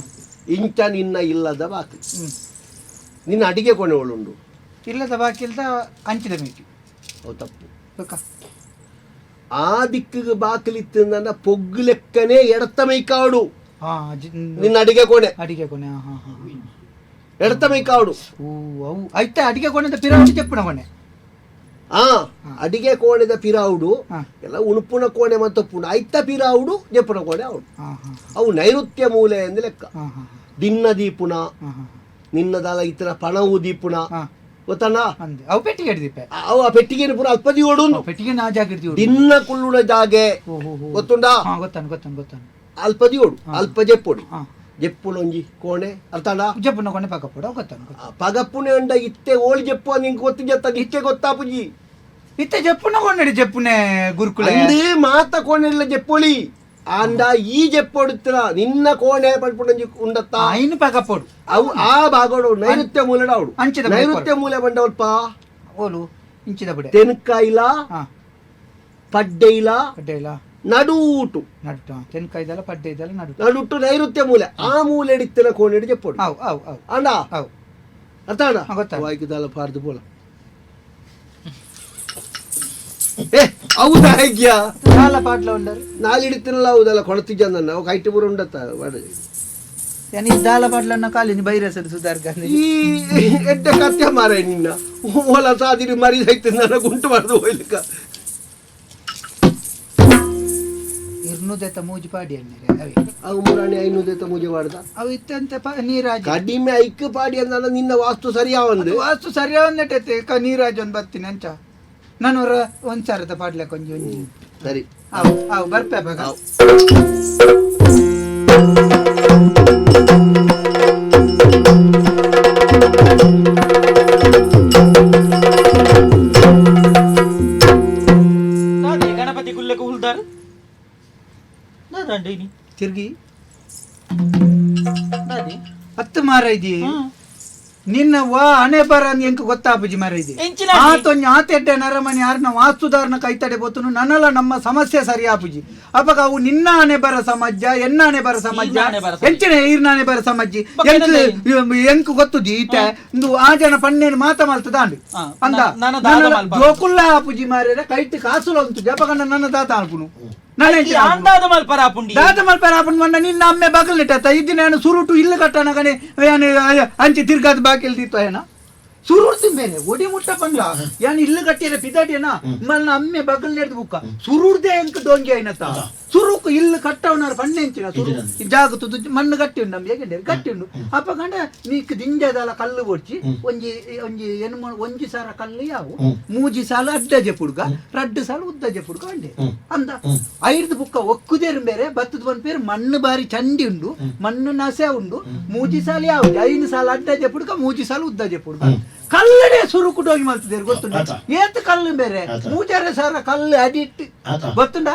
[SPEAKER 1] ಇಂಚ ನಿನ್ನ ಇಲ್ಲದ ಬಾಕಿ ನಿನ್ನ ಅಡಿಗೆ ಕೋಣೆ ಒಳ್ಳುಂಡು
[SPEAKER 2] ಇಲ್ಲದ ಬಾಕಿ ಇಲ್ದ ಅಂಚಿದ ಮೇಟಿ
[SPEAKER 1] ಅವು ತಪ್ಪು
[SPEAKER 2] ಬೇಕಾ
[SPEAKER 1] ಆ ದಿಕ್ಕಿಗೆ ಬಾಕಿಲಿತ್ತು ನನ್ನ ಪೊಗ್ಗು ಲೆಕ್ಕನೇ ಎಡತ ಮೈಕಾವಡು
[SPEAKER 2] ಹಾ
[SPEAKER 1] ನಿನ್ನ ಅಡಿಗೆ ಕೋಣೆ
[SPEAKER 2] ಅಡಿಗೆ ಕೊನೆ ಹಾ ಹಾ
[SPEAKER 1] ಎಡತ ಮೈಕಾವಡು
[SPEAKER 2] ಓ ಅವು ಆಯ್ತಾ ಅಡಿಗೆ ಕೊನೆ ಪಿರಾವಳಿ ಜಪ್ಪುನ ಕೊನೆ
[SPEAKER 1] ಆ ಅಡಿಗೆ ಕೋಣೆದ ಪಿರಾವುಡು
[SPEAKER 2] ಹಾ
[SPEAKER 1] ಎಲ್ಲ ಉಣುಪುನ ಕೋಣೆ ಮತ್ತು ಪುಣ ಐತ ಪಿರಾವುಡು ಜಪ್ಪುನ ಕೋಣೆ ಅವಡು
[SPEAKER 2] ಹಾ ಹಾ
[SPEAKER 1] ಅವು ನೈಋತ್ಯ ಮೂಲೆ ಎಂದು ಲೆಕ್ಕ
[SPEAKER 2] ಹಾ ಹಾ
[SPEAKER 1] ದಿನ್ನ ದೀಪುಣ
[SPEAKER 2] ಹಾ ಹಾ
[SPEAKER 1] ನಿನ್ನದಲ್ಲ ಇತರ ಪಣವು ದೀಪುಣ
[SPEAKER 2] ಹಾ
[SPEAKER 1] ಗೊತ್ತಣ್ಣ
[SPEAKER 2] ಅಂದೆ ಅವು ಪೆಟ್ಟಿಗೆ ಹಿಡಿದಿಪ್ಪೆ
[SPEAKER 1] ಅವು ಆ ಪೆಟ್ಟಿಗೆ ಪುರ ಅಲ್ಪದಿ ಓಡು
[SPEAKER 2] ಪೆಟ್ಟಿಗೆ ನಾ ಜಾಗ ಇರ್ತೀವಿ
[SPEAKER 1] ದಿನ್ನ ಕುಳ್ಳುಣ ಜಾಗೆ
[SPEAKER 2] ಓ ಹೋ ಹೋ
[SPEAKER 1] ಗೊತ್ತುಂಡ
[SPEAKER 2] ಹಾ ಗೊತ್ತಾನು
[SPEAKER 1] ಅಲ್ಪದಿ ಓಡು ಅಲ್ಪ ಜೆಪ್ಪೊಡು
[SPEAKER 2] ಹಾ
[SPEAKER 1] ಜೆಪ್ಪುಣೊಂಜಿ ಕೋಣೆ ಅರ್ಥಾಂಡ
[SPEAKER 2] ಜಪ್ಪುನ ಕೊನೆ ಪಕ್ಕ ಪಡ ಗೊತ್ತಾನು
[SPEAKER 1] ಪಗಪ್ಪುಣೆ ಉಂಡ ಇತ್ತೆ ಓಳಿ ಜೆಪ್ಪು ನಿಂಗೆ ಗೊತ್ತಿದ್ದ ಇತ್ತೆ ಗೊತ್ತಾಪುಜಿ
[SPEAKER 2] ಇತ್ತೆ ಜಪ್ಪುನ ಕೊಂಡಿ ಜಪ್ಪುನೆ ಗುರುಕುಲ
[SPEAKER 1] ಅಂದೇ ಮಾತ ಕೋಣೆ ಇಲ್ಲ ಜೆಪ್ಪೊಳಿ ಅಂಡ ಈ ಜೆಪ್ಪೊಡುತ್ತಿರ ನಿನ್ನ ಕೋಣೆ ಪಡ್ಪುಣಂಜಿ ಉಂಡತ್ತ
[SPEAKER 2] ಐನು ಪಕ್ಕ ಪೋಡು
[SPEAKER 1] ಅವು ಆ ಭಾಗೋಡು ನೈಋತ್ಯ ಮೂಲೆಡ ಅವಡು
[SPEAKER 2] ಅಂಚಿದ
[SPEAKER 1] ನೈಋತ್ಯ ಮೂಲೆ ಬಂಡವಲ್ಪ
[SPEAKER 2] ಓಲು ಇಂಚಿದ ಬಿಡೆ
[SPEAKER 1] ತೆನಕಾಯಿಲ
[SPEAKER 2] ಹಾ
[SPEAKER 1] ಪಡ್ಡೆಯಿಲ
[SPEAKER 2] ಪಡ್ಡೆ ಇಲ್ಲ
[SPEAKER 1] ನಡೂಟು
[SPEAKER 2] ನಡುಟ ತೆನ್ಕಾಯ್ದಲ್ಲ ಪಡ್ಡೆ ಇದ್ದಲ್ಲ ನಡುಟ
[SPEAKER 1] ನಡುಟು ನೈಋತ್ಯ ಮೂಲೆ ಆ ಮೂಲೆ ಇಡಿತ್ತಿನ ಕೋಣೆ ಹಿಡಿ ಜೆಪ್ಪೊಡು
[SPEAKER 2] ಅವು ಅವು ಅವು
[SPEAKER 1] ಅಂಡ
[SPEAKER 2] ಅವು
[SPEAKER 1] ಅರ್ಥ ಅಣ್ಣ
[SPEAKER 2] ಹಾ, ಗೊತ್ತಾಯ್ತು.
[SPEAKER 1] ವಾಯ್ಕಿದಲ್ಲ ಪಾರ್ದು ಬೋಲ ಏ ಹೌದಾ ಹೇಗ್ಯ
[SPEAKER 2] ಸಾಲ ಪಾಟ್ಲ ಉಂಡರು
[SPEAKER 1] ನಾಲಿಡಿತಿನಲ್ಲ ಹೌದಲ್ಲ ಕೊಳತಿಜ್ಜ ನನ್ನ ಅವು ಕೈಟ್ ಬುರ ಉಂಡತ್ತ
[SPEAKER 2] ಯಾನಿ ದಾಲ ಪಾಟ್ಲನ್ನ ಕಾಲಿನಿ ಬೈರಸರು ಸುಧಾರ್ಕ
[SPEAKER 1] ಈ ಎಡ್ಡೆ ಕತ್ಯ ಮಾರ ನಿನ್ನ ಓಲ ಸಾದಿರಿ ಮರಿ ಸೈತ ನನ್ನ ಗುಂಟು ಮಾಡ್ದು ಹೋಯ್ಲಿಕ್ಕ
[SPEAKER 2] ಇರ್ನುದೆತ ಮೂಜಿ ಪಾಡಿ ಅನ್ನರೆ ಅವೆ
[SPEAKER 1] ಅವು ಮುರಾಣಿ 500 ಮುಜೆ ಮಾಡ್ದ
[SPEAKER 2] ಅವು ಇತ್ತಂತೆ ನೀರಾಜ್
[SPEAKER 1] ಕಡಿಮೆ ಐಕ್ಯ ಪಾಡಿ ಅಂದ ನಿನ್ನ ವಾಸ್ತು ಸರಿಯಾವಂದು
[SPEAKER 2] ವಾಸ್ತು ಸರಿಯಾವನ್ನಟೈತೆ ನೀರಾಜ್ ಒಂದು ಬರ್ತೀನಿ ಅಂಚ ನಾನು ಒಂದ್ಸಾರದ ಪಾಡ್ಲೆ ಕೊಂಜಿ ಒಂಜಿ
[SPEAKER 1] ಸರಿ
[SPEAKER 2] ಅವು ಬರ್ಪೆ ಬಾಗ
[SPEAKER 3] ಗಣಪತಿ ಗುಲ್ಲೆಗೆ ಹುಲ್ದಾರ ದಾದಂಡಿ
[SPEAKER 2] ತಿರ್ಗಿ
[SPEAKER 3] ದಾದಿ
[SPEAKER 2] ಹತ್ತು ಮಾರ ಇದೀ ನಿನ್ನ ವಾ ಹಣೆ ಬರ ಎಂಕ ಗೊತ್ತಾಪುಜಿ ಮಾರ ಇದೆ
[SPEAKER 3] ಎಂಚಿನ
[SPEAKER 2] ಆತೊಂಜಿ ಆತೆಡ್ಡೆ ನರಮನಿ ಯಾರನ್ನ ವಾಸ್ತುದಾರನ ಕೈತಡೆ ಬೋತನು ನನ್ನಲ್ಲ ನಮ್ಮ ಸಮಸ್ಯೆ ಸರಿ ಆಪುಜಿ ಅವಾಗ ಅವು ನಿನ್ನ ಹಣೆ ಬರ ಸಮಾಜ ಎನ್ನ ಹಣೆ ಬರ ಸಮಾಜ
[SPEAKER 3] ಈರ್ನ ಹಣೆ ಬರ ಸಮಾಜ.
[SPEAKER 2] ಎಂಚಿನ ಈರ್ನ ಹಣೆ ಬರ ಸಮಾಜಿ
[SPEAKER 3] ಬಕ್ಕ
[SPEAKER 2] ಎಂಕ್ ಗೊತ್ತುಜಿ ಈತ ಇಂದು ಆ ಜನ ಪನ್ನೇನು ಮಾತ ಮಲ್ತದ ಅಂಡು
[SPEAKER 3] ಹಾ,
[SPEAKER 2] ಅಂದ
[SPEAKER 3] ನನ್ನ ದಾದ ಮಲ್ಪ.
[SPEAKER 2] ಜೋಕುಲ್ಲ ಆಪುಜಿ ಮಾರ ಕೈಟ್ ಕಾಸುಲ ಅಂತು ಜಪಗಂಡ ನನ್ನ ದಾತ ಆಲ್ಪುನು ನನ್ನ
[SPEAKER 3] ಅಂದಾದ ಮಲ್ಪರ ಪುಂಡಿ
[SPEAKER 2] ದಾತ ಮಲ್ಪ ಆಪುನ್ ಮಣ್ಣ ನಿನ್ನ ಅಮ್ಮೆ ಬಗಲಿಟ್ಟ ಇದ್ದಿನ ಏನು ಸುರುಟು ಇಲ್ಲ ಕಟ್ಟನ ಕಣೆ ಅಂಚೆ ತಿರ್ಗಾದ ಬಾಕಿಲ್ ದಿತ್ತು ಏನ ಸುರುಡ್ತಿ ಮೇಲೆ ಒಡಿ ಮುಟ್ಟ ಬಂದ್ಲ ಯಾನ್ ಇಲ್ಲು ಕಟ್ಟಿರ ಪಿದಾಟಿಯನ ಮಲ್ಲ ಅಮ್ಮೆ ಬಗಲ್ ನೆಡ್ದು ಬುಕ್ಕ ಸುರುಡ್ದೆ ಎಂಕ್ ಡೋಂಗಿ ಐನತ್ತ ಸುರುಕು ಇಲ್ಲು ಕಟ್ಟವನಾರ ಪಣ್ಣೆ ಎಂಚಿನ ಸುರು ಜಾಗತ್ತು ಮಣ್ಣು ಗಟ್ಟಿ ಉಂಡು ನಮ್ಗೆ ಹೇಗೆ ಗಟ್ಟಿ ಉಂಡು ಅಪ್ಪ ಗಂಡ ನೀಕ್ ದಿಂಜದಲ್ಲ ಕಲ್ಲು ಬೊಡ್ಚಿ ಒಂಜಿ ಒಂಜಿ ಏನು ಒಂಜಿ ಸಾರ ಕಲ್ಲು ಯಾವು ಮೂಜಿ ಸಾಲ ಅಡ್ಡ ಜೆಪುಡ್ಗ ರಡ್ಡು ಸಾಲ ಉದ್ದ ಜೆಪುಡ್ಗ ಅಂಡೆ ಅಂದ ಐದು ಬುಕ್ಕ ಒಕ್ಕುದೇರು ಬೇರೆ ಬತ್ತದ ಬಂದ ಪೇರು ಮಣ್ಣು ಬಾರಿ ಚಂಡಿ ಉಂಡು ಮಣ್ಣು ನಸೆ ಉಂಡು ಮೂಜಿ ಸಾಲ ಯಾವ್ದು ಐದು ಸಾಲ ಅಡ್ಡ ಜೆಪುಡ್ಗ ಮೂಜಿ ಸಾಲ ಉದ್ದ ಜೆಪುಡ್ಗ ಕಲ್ಲಡೆ ಸುರುಕು ಡೋಗಿ ಮಾಡ್ತಿದ್ದೀರಿ ಗೊತ್ತುಂಡ ಏತ್ ಕಲ್ಲು ಬೇರೆ ಮೂಜಾರೆ ಸಾರ ಕಲ್ಲು ಅಡಿಟ್ ಗೊತ್ತುಂಡ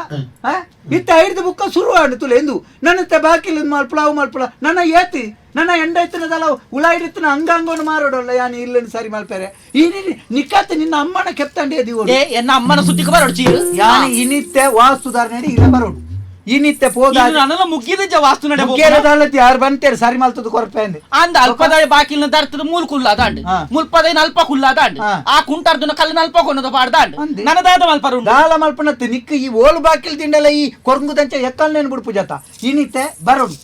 [SPEAKER 2] ಇತ್ತ ಐದು ಬುಕ್ಕ ಶುರು ಆಡು ತುಲೆ ಎಂದು ನನ್ನ ಬಾಕಿಲ್ ಮಲ್ಪಳ ನನ್ನ ಏತಿ ನನ್ನ ಎಂಡ ಇತ್ತನದಲ್ಲ ಉಳ ಇಡಿತನ ಅಂಗಾಂಗವನ್ನು ಮಾರೋಡಲ್ಲ ಯಾನು ಇಲ್ಲನ್ನು ಸರಿ ಮಲ್ಪೇರೆ ಈ ನಿಕ್ಕತ್ತೆ ನಿನ್ನ ಅಮ್ಮನ ಕೆತ್ತಂಡೆ ದಿವೋಡು
[SPEAKER 3] ಎನ್ನ ಅಮ್ಮನ ಸುತ್ತಿಗೆ ಬರೋಡು ಚೀರು
[SPEAKER 2] ಯಾನು ಇನಿತ್ತೆ ವಾಸ್ತುದಾರನೆ ಇಲ್ಲ ಬರೋಡು ಇನಿತ್ತೆ ಪೋದ
[SPEAKER 3] ನನ್ನೆಲ್ಲ ಮುಗಿದ ವಾಸ್ತು ನಡೆ
[SPEAKER 2] ಮುಖ್ಯದಾಲತಿ ಯಾರು ಬಂತೇರು ಸರಿ ಮಲ್ತದ ಕೊರಪೆ ಅಂದೆ
[SPEAKER 3] ಅಂದ ಅಲ್ಪದ ಬಾಕಿಲ್ನ ದರ್ತದ ಮೂಲ್ ಕುಲ್ಲಾದಾಂಡ್ ಮುಲ್ಪದ ಅಲ್ಪ ಕುಲ್ಲಾದಾಂಡ್ ಆ ಕುಂಟಾರ್ದನ ಕಲ್ಲಿನ ಅಲ್ಪ ಕೊನ್ನದ ಪಾಡ್ದಾಂಡ್ ನನದಾದ ಮಲ್ಪರು
[SPEAKER 2] ದಾಲ ಮಲ್ಪನತ್ತೆ ನಿಕ್ಕ ಈ ಓಲು ಬಾಕಿಲ್ ತಿಂಡಲ್ಲ ಈ ಕೊರಂಗುದಂಚ ಎಕ್ಕಲ್ನೇನು ಬಿಡ್ಪು ಜತ ಇನಿತ್ತೆ ಬರೋಡು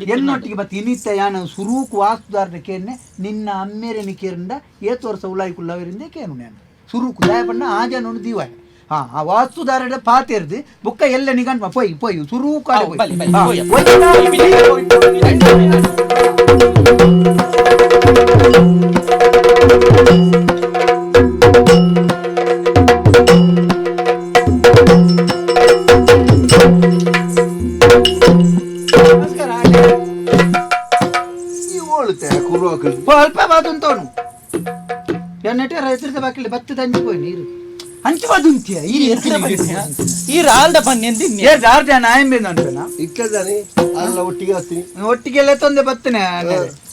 [SPEAKER 2] ಎನ್ನೊಟ್ಟಿಗೆ ಬತ್ತ ಇನಿತ್ತೆ ಯಾನು ಸುರೂಕು ವಾಸ್ತುದಾರನಿಕೆನ್ನೆ ನಿನ್ನ ಅಮ್ಮೇರೆ ಕೇರಿಂದ ಏತು ವರ್ಷ ಉಳ್ಳಾಯಿ ಕುಳ್ಳವರಿಂದ ಕೇನು ನಾನು ಸುರೂಕು ದಾಯ ಪಣ್ಣ ಆಜ ನೋಡು ದೀವಾಯ ಆ ವಾಸ್ತುದಾರ ಪಾತಿರ್ದು ಬುಕ್ಕ ಎಲ್ಲ ನಿಗಂಡ್ ಪೋಯ್ ಸುರೂ ಸ್ವಲ್ಪ ಬಾದುಂತವನು ಎನ್ನಟೆ ರೈತರ ಬಾಕಿಲಿ ಭತ್ತದ ಹಂಚಿಪೋಯ್ ನೀರು ಹಂಚಬಾದುಂತಿಯ
[SPEAKER 3] ಈ ರಾಲ್ದ ಬನ್ನಿ ಅಂತ
[SPEAKER 2] ಆರ್ಜ ನಾಯಂಬೇನು ಅಂತನಾ
[SPEAKER 1] ಇಕ್ಕದಾನೆ ಅಲ್ಲ ಒಟ್ಟಿಗೆ ಹತ್ತೀನಿ
[SPEAKER 2] ಒಟ್ಟಿಗೆಲ್ಲ ತೊಂದೆ ಬತ್ತನೆ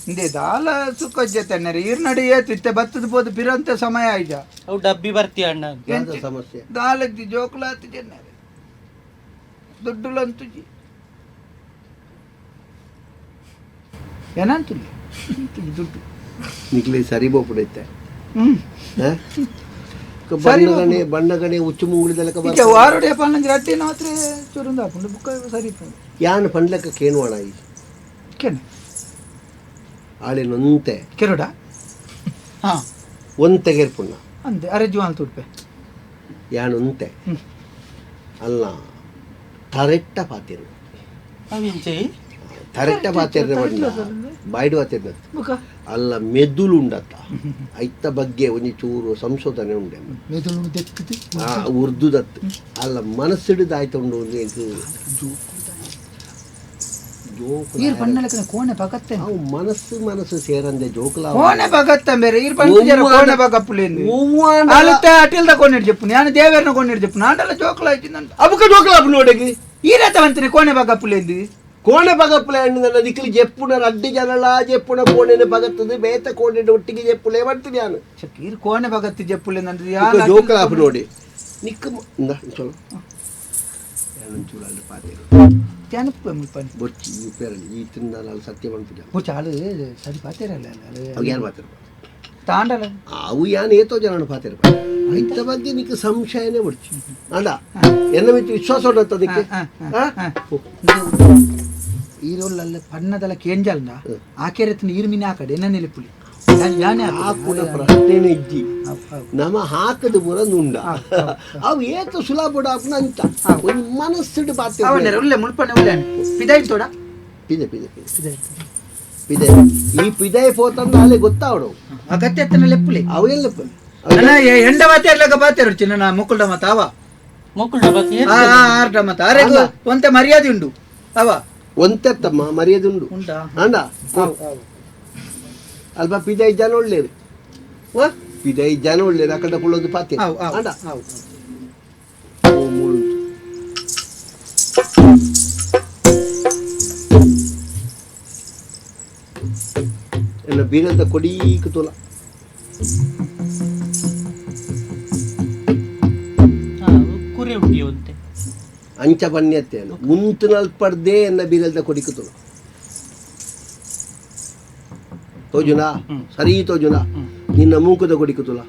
[SPEAKER 2] ಇಂದೇ ದಾಲ ಸುಖಜ್ಜತನ್ನ ಈರ್ ನಡಿ ಏತಿತ್ತೆ ಬತ್ತದ ಬೋದು ಬಿರಂತ ಸಮಯ ಆಯ್ತ
[SPEAKER 3] ಅವು ಡಬ್ಬಿ ಬರ್ತೀಯ ಅಣ್ಣ
[SPEAKER 1] ಸಮಸ್ಯೆ
[SPEAKER 2] ದಾಲಜ್ಜಿ ಜೋಕುಲಾತಿ ಜನ್ನರೆ ದುಡ್ಡುಲಂತುಜಿ ಏನಂತುಲಿ ದುಡ್ಡು
[SPEAKER 1] ನಿಕ್ಲಿ ಸರಿ ಬೋಪುಡೈತೆ
[SPEAKER 2] ಹ್ಮ್
[SPEAKER 1] ಬಣ್ಣಗಣೆ ಉಚ್ಚು ಮುಂಗುಳಿದಲಕ
[SPEAKER 2] ವಾರೋಡೆ ಪನ್ನಂಜಿ ರಡ್ಡಿ ಮಾತ್ರ ಚುರುಂದ ಹಾಕೊಂಡು ಬುಕ್ಕ ಸರಿ
[SPEAKER 1] ಯಾನ್ ಪಂಡ್ಲಕ್ಕ ಕೇನುವಾಣ ಈ
[SPEAKER 2] ಕೆನೆ
[SPEAKER 1] ಆಳೆ ನೊಂತೆ
[SPEAKER 2] ಕೆರೋಡ ಹಾ
[SPEAKER 1] ಒಂತೆ ಕೇರ್ಪುಣ್ಣ
[SPEAKER 2] ಅಂದೆ ಅರೆಜ್ಜು ಅಂತ ಉಡ್ಪೆ
[SPEAKER 1] ಯಾನ್ ಒಂತೆ ಅಲ್ಲ ತರೆಟ್ಟ ಪಾತಿರು
[SPEAKER 3] ಅವಿಂಚೆ
[SPEAKER 1] ತರೆಟ್ಟ ಪಾತಿರ್ರೆ ಬಾಯ್ಡು ಪಾತಿರ್ನ
[SPEAKER 2] ಬುಕ್ಕ
[SPEAKER 1] ಅಲ್ಲ ಮೆದುಳು ಉಂಡತ್ತ ಐತ ಬಗ್ಗೆ ಒಂಜಿ ಚೂರು ಸಂಶೋಧನೆ ಉಂಡೆ
[SPEAKER 2] ಮೆದುಳು ದೆಕ್ಕದು
[SPEAKER 1] ಉರ್ದುದತ್ತು ಅಲ್ಲ ಮನಸ್ಸಿಡಿದು ಆಯ್ತುಂಡು
[SPEAKER 2] ಈರ್ ಪಣ್ಣಲಕನ ಕೋಣೆ ಪಗತ್ತೆ
[SPEAKER 1] ಅವು ಮನಸ್ಸು ಸೇರಂದೆ ಜೋಕುಲ
[SPEAKER 2] ಕೋಣೆ ಪಗತ್ತ ಬೇರೆ ಈರ್ ಪಣ್ಣ ಕೋಣೆ ಪಗಪ್ಪುಲೇಂದು ಅಲ್ಲತ್ತೆ ಅಟಿಲ್ದ ಕೊಂಡಿಡ್ ಜಪ್ಪು ನಾನು ದೇವೇರ್ನ ಕೊಂಡಿಡ್ ಜಪ್ಪು ನಾಟೆಲ್ಲ ಜೋಕುಲ ಆಯ್ತಿಂದಂತ
[SPEAKER 1] ಅಬುಕ ಜೋಕುಲ ಅಪ್ಪು ನೋಡಗಿ
[SPEAKER 2] ಈರತ ಬಂತೀನಿ ಕೋಣೆ ಪಗಪ್ಪುಲೇಂದು
[SPEAKER 1] ಕೋಣೆ ಪಗಪ್ಪುಲೆ ಹಣ್ಣಿನ ದಿಕ್ಕಲಿ ಜೆಪ್ಪುನ ರಡ್ಡಿ ಜನಲ ಜೆಪ್ಪುನ ಕೋಣೆನೆ ಪಗತ್ತದು ಬೇತ ಕೋಣೆ ಒಟ್ಟಿಗೆ ಜೆಪ್ಪುಲೆ ಮಾಡ್ತೀನಿ ನಾನು
[SPEAKER 2] ಈರ್ ಕೋಣೆ ಪಗತ್ತಿ ಜಪ್ಪುಲೇಂದು
[SPEAKER 1] ಜೋಕುಲ ಅಪ್ಪು ನೋಡಿ ನಿಕ್ಕ ಚಲೋ ಚೂಳಲ್ಲಿ ಪಾತಿರು
[SPEAKER 2] ಜಾನಪ್ಪ ಮುಲ್ಪನಿ
[SPEAKER 1] ಬೊಚ್ಚಿ ಈ ಪೇರಲ್ಲಿ ಈ ತಿಂದಾಲು ಸತ್ಯ ಬಂತು
[SPEAKER 2] ಬೊಚ್ಚ ಆಳು ಸರಿ ಪಾತಿರಲ್ಲ
[SPEAKER 1] ಅವು ಯಾರು ಪಾತಿರು
[SPEAKER 2] ತಾಂಡಲ್ಲ
[SPEAKER 1] ಅವು ಯಾನು ಏತೋ ಜನ ಪಾತಿರು ಐತ ಬಗ್ಗೆ ನಿಕ್ಕ ಸಂಶಯನೇ ಬೊಚ್ಚಿ ಅಲ್ಲ ಎನ್ನ ಮಿತ್ತು ವಿಶ್ವಾಸ ಉಂಟು ಅದಕ್ಕೆ
[SPEAKER 2] ಈರೋಲ್ಲ ಪನ್ನದಲ್ಲ ಕೇಂಜಲ್ನ ಆಕೆರೆತ್ತಿನ ಈರು ಮೀನು ಹಾಕಡೆ ಎನ್ನ ನೆಲೆಪುಲಿ
[SPEAKER 1] ಹಾಕುನ ಪ್ರಶ್ನೆನೇ ಇದ್ದಿ ನಮ ಹಾಕದ ಬುರ ನುಂಡ ಅವು ಏತು ಸುಲಭ ಹಾಕುನ ಅಂತ ಒಂದು ಮನಸ್ಸಿಟ್ಟು ಪಾತಿ
[SPEAKER 2] ಒಳ್ಳೆ ಮುಲ್ಪನೆ ಒಳ್ಳೆ ಪಿದಾಯಿ ತೋಡ
[SPEAKER 1] ಪಿದೆ ಪಿದೆ ಪಿದೆ ಪಿದೆ ಈ ಪಿದೆ ಪೋತಂದ ಅಲ್ಲೇ ಗೊತ್ತಾವಡು
[SPEAKER 2] ಅಗತ್ಯ ಲೆಪ್ಪುಲಿ
[SPEAKER 1] ಅವೆಲ್ಲ
[SPEAKER 2] ಎಂಡ ಮಾತಾಡ್ಲಕ್ಕ ಬಾತೇರು ಚಿನ್ನ ಮುಕ್ಕುಲ್ಡ ಮತ ಅವ
[SPEAKER 3] ಮುಕ್ಕುಲ್ಡ ಬಾಕಿ
[SPEAKER 2] ಆರ್ಡ ಮತ ಅರೆಗು ಒಂತೆ ಮರ್ಯಾದೆ ಉಂಡು ಅವ
[SPEAKER 1] ಒಂತೆತ್ತಮ್ಮ ಮರ್ಯಾದೆ ಉಂಡು
[SPEAKER 2] ಉಂಟಾ
[SPEAKER 1] ಅಂಡ ಅಲ್ಪ ಪಿದ ಜನ ಒಳ್ಳೇರು ಪಿದ ಜನ ಒಳ್ಳೇರು ಅಕಡೆ ಕೊಳ್ಳೋದು ಪಾತೆ ಅಂಡ ಎಲ್ಲ ಬೀರಂತ ಕೊಡೀಕ ತೋಲ
[SPEAKER 3] ಕುರಿ ಉಂಟಿ ಒಂತೆ
[SPEAKER 1] ಅಂಚ ಬನ್ಯತ್ತೇನು ಮುಂತು ನಲ್ಪಡ್ದೆ ಎನ್ನ ಬೀರಲ್ದ ಕೊಡಿಕ ತೋಲ ತೋಜುನಾ ಸರಿ ತೋಜುನಾ ನಿನ್ನ ಮೂಕದ ಕೊಡಿಕ ತೋಲ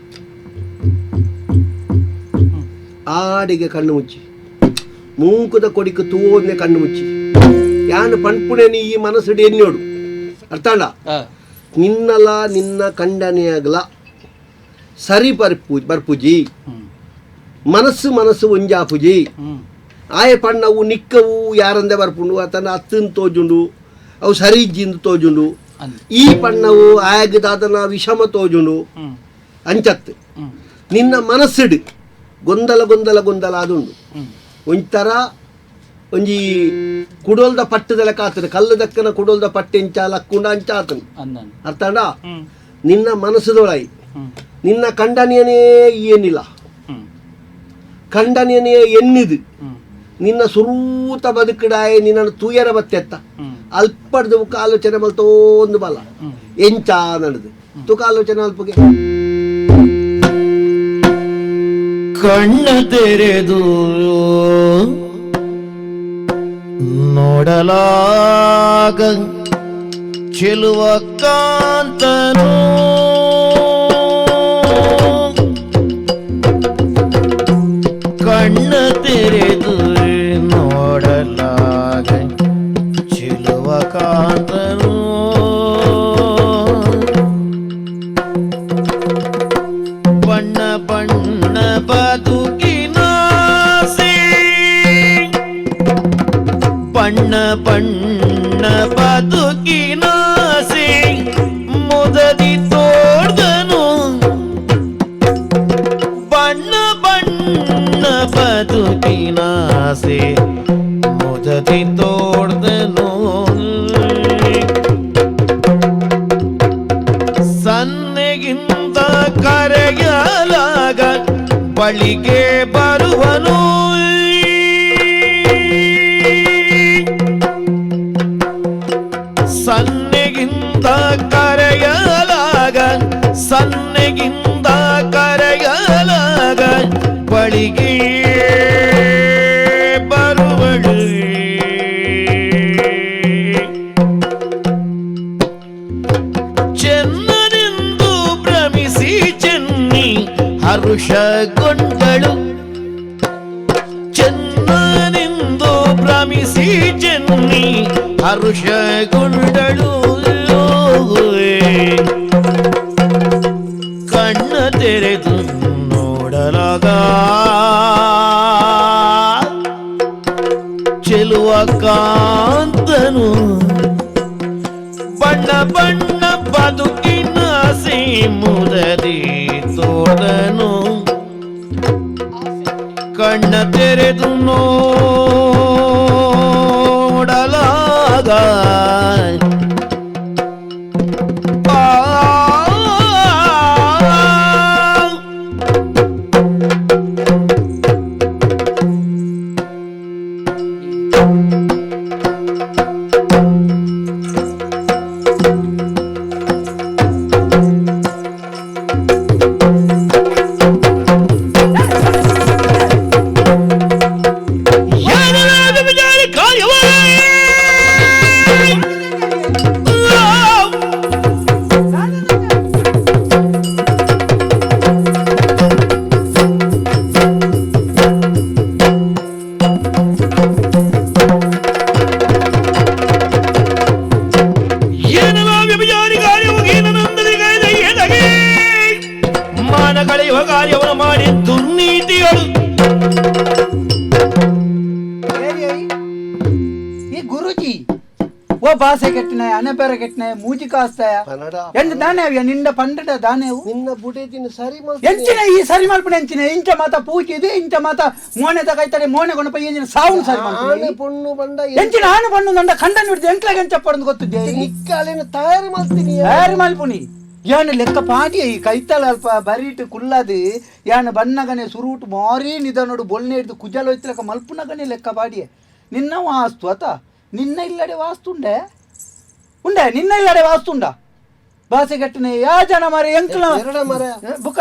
[SPEAKER 1] ಆಡಿಗೆ ಕಣ್ಣು ಮುಚ್ಚಿ ಮೂಕದ ಕೊಡಿಕ ತೂವನ್ನೇ ಕಣ್ಣು ಮುಚ್ಚಿ ಯಾನು ಪಣ್ಪುಣೆ ನೀ ಈ ಮನಸ್ಸಡಿ ಎನ್ನೋಡು ಅರ್ಥಾಂಡ ನಿನ್ನಲ ನಿನ್ನ ಖಂಡನೆಯಾಗಲ ಸರಿ ಬರ್ಪುಜಿ ಮನಸ್ಸು ಮನಸ್ಸು ಒಂಜಾಪುಜಿ ಆಯ ಪಣ್ಣವು ನಿಕ್ಕವು ಯಾರಂದೆ ಬರ್ಪುಂಡು ಆತನ ಹತ್ತನ್ ತೋಜುಂಡು ಅವು ಸರಿ ಇಜ್ಜಿಂದು ತೋಜುಂಡು ಈ ಪಣ್ಣವು ಆಗದಾದನ ವಿಷಮ ತೋಜುಂಡು ಅಂಚತ್ತು ನಿನ್ನ ಮನಸ್ಸಿಡು ಗೊಂದಲ ಗೊಂದಲ ಗೊಂದಲ ಅದುಂಡು ಒಂಥರ ಒಂಜಿ ಕುಡೋಲ್ದ ಪಟ್ಟದೆಲ್ಲ ಕಾತನೆ ಕಲ್ಲು ದಕ್ಕನ ಕುಡೋಲ್ದ ಪಟ್ಟೆ ಇಂಚ ಲಕ್ಕುಂಡ ಅಂಚ ಆತನು ಅರ್ಥಾಂಡ ನಿನ್ನ ಮನಸ್ಸುದೊಳೈ ನಿನ್ನ ಖಂಡನೆಯನೇ ಏನಿಲ್ಲ ಖಂಡನೆಯನೇ ಎನ್ನಿದು ನಿನ್ನ ಸುರೂತ ಬದುಕಿಡಾಯ ನಿನ್ನನ್ನು ತೂಯರ ಬತ್ತೆತ್ತ ಅಲ್ಪಡ್ದು ಆಲೋಚನೆ ಮಲ್ತೋಂದು ಬಲ ಎಂಚ ನಡೆದು ತುಕ ಆಲೋಚನೆ ಅಲ್ಪಗೆ
[SPEAKER 4] ಕಣ್ಣ ತೆರೆದು ನೋಡಲಾಗ ಚೆಲುವ ಕಾಂತನು ಕಣ್ಣ ತೆರೆದು ನೋಡಲಾಗ ಚೆಲುವ ಕಾಂತನು ಬಣ್ಣ ಬಣ್ಣ ಬದುಕಿನ ಬಣ್ಣ ಬಣ್ಣ ಬದುಕಿನಾಸೆ ಮುದದಿ ತೋಡ್ದನು ಬಣ್ಣ ಬಣ್ಣ ಬದುಕಿನಾಸೆ ಮುದದಿ ತೋಡ್ದನು ಸನ್ನೆಗಿಂತ ಕರೆಯಲಾಗ ಬಳಿಗೆ ಬರುವನು ಸನ್ನೆಗಿಂತ ಕರೆಯಲಾಗ ಸನ್ನೆಗಿಂತ ಕರೆಯಲಾಗ ಬಳಿಗೆ ಬರುವಳು ಚೆನ್ನನೆಂದು ಭ್ರಮಿಸಿ ಚೆನ್ನಿ ಹರುಷಗೊಂಡಳು ಚೆನ್ನನೆಂದು ಭ್ರಮಿಸಿ ಚೆನ್ನಿ ಹರುಷಗೊಂಡಳು ಕಣ್ಣ ತೆರೆದು ನೋಡಲಾಗ ಚೆಲುವ ಕಾಂತನು ಬಣ್ಣ ಬಣ್ಣ ಬದುಕಿನ ಮುದದಿ ತೋಡನು ಕಣ್ಣ ತೆರೆದು ನೋಡಲಾಗ ಕಾರ್ಯವನ್ನು ಮಾಡಿ ದುರ್ನೀತಿಗಳು
[SPEAKER 2] ಈ ಗುರುಜಿ ಭಾಷೆ ಕೆಟ್ಟಿನಾಯ ಅನೆಪೇರ ಕೆಟ್ಟಿನಾಯ ಮೂಜಿ ಕಾಸ್ತಾಯ
[SPEAKER 1] ಪನ್ನಡ
[SPEAKER 2] ಎಂತ ದಾನೆ ಅವಿಯ ನಿಂದ ಪಂಡಡ ದಾನೆವು
[SPEAKER 1] ನಿನ್ನ ಬುಡೇದಿನ ಸರಿ
[SPEAKER 2] ಎಂಚಿನ ಈ ಸರಿ ಮಲ್ಪನೆ ಎಂಚಿನ ಇಂಚ ಮಾತ ಪೂಚಿದೆ ಇಂಚ ಮಾತ ಮೋನೆ ತಗೈತಾರೆ ಮೋನೆ ಕೊಂಡಪ ಎಂಚಿನ ಸಾವು ಸರಿ
[SPEAKER 1] ಆನೆ ಪೊಣ್ಣು ಬಂಡ
[SPEAKER 2] ಎಂಚಿನ ಆನೆ ಬಣ್ಣು ನಂದ ಖಂಡನ ಹಿಡಿದು ಎಂಕ್ಲಾಗ ಎಂಚಪ್ಪಡದು ಗೊತ್ತಿದ್ದೆ
[SPEAKER 1] ನಿಕ್ಕಾಲೇನು ತಯಾರಿ ಮಾಡ್ತೀನಿ
[SPEAKER 2] ಯಾರು ಮಲ್ಪುನಿ ಯಾನು ಲೆಕ್ಕ ಪಾಟಿ ಈ ಕೈತಲ ಅಲ್ಪ ಬರೀಟ್ ಕುಲ್ಲದು ಯಾನು ಬಣ್ಣಗನೆ ಸುರುಟು ಮಾರಿ ನಿಧನೋಡು ಬೊಲ್ನೆ ಹಿಡಿದು ಕುಜಲೋಯ್ತಲಕ ಮಲ್ಪುನಗನೆ ಲೆಕ್ಕ ಪಾಡಿಯೇ ನಿನ್ನ ವಾಸ್ತು ಅತ ನಿನ್ನ ಇಲ್ಲಡೆ ವಾಸ್ತು ಉಂಡೆ ನಿನ್ನ ಇಲ್ಲಡೆ ವಾಸ್ತು ಉಂಡ ಭಾಷೆ ಗಟ್ಟನೆ ಯಾ ಜನ ಮರ ಎಂಕ್ಲ
[SPEAKER 1] ಬುಕ್ಕ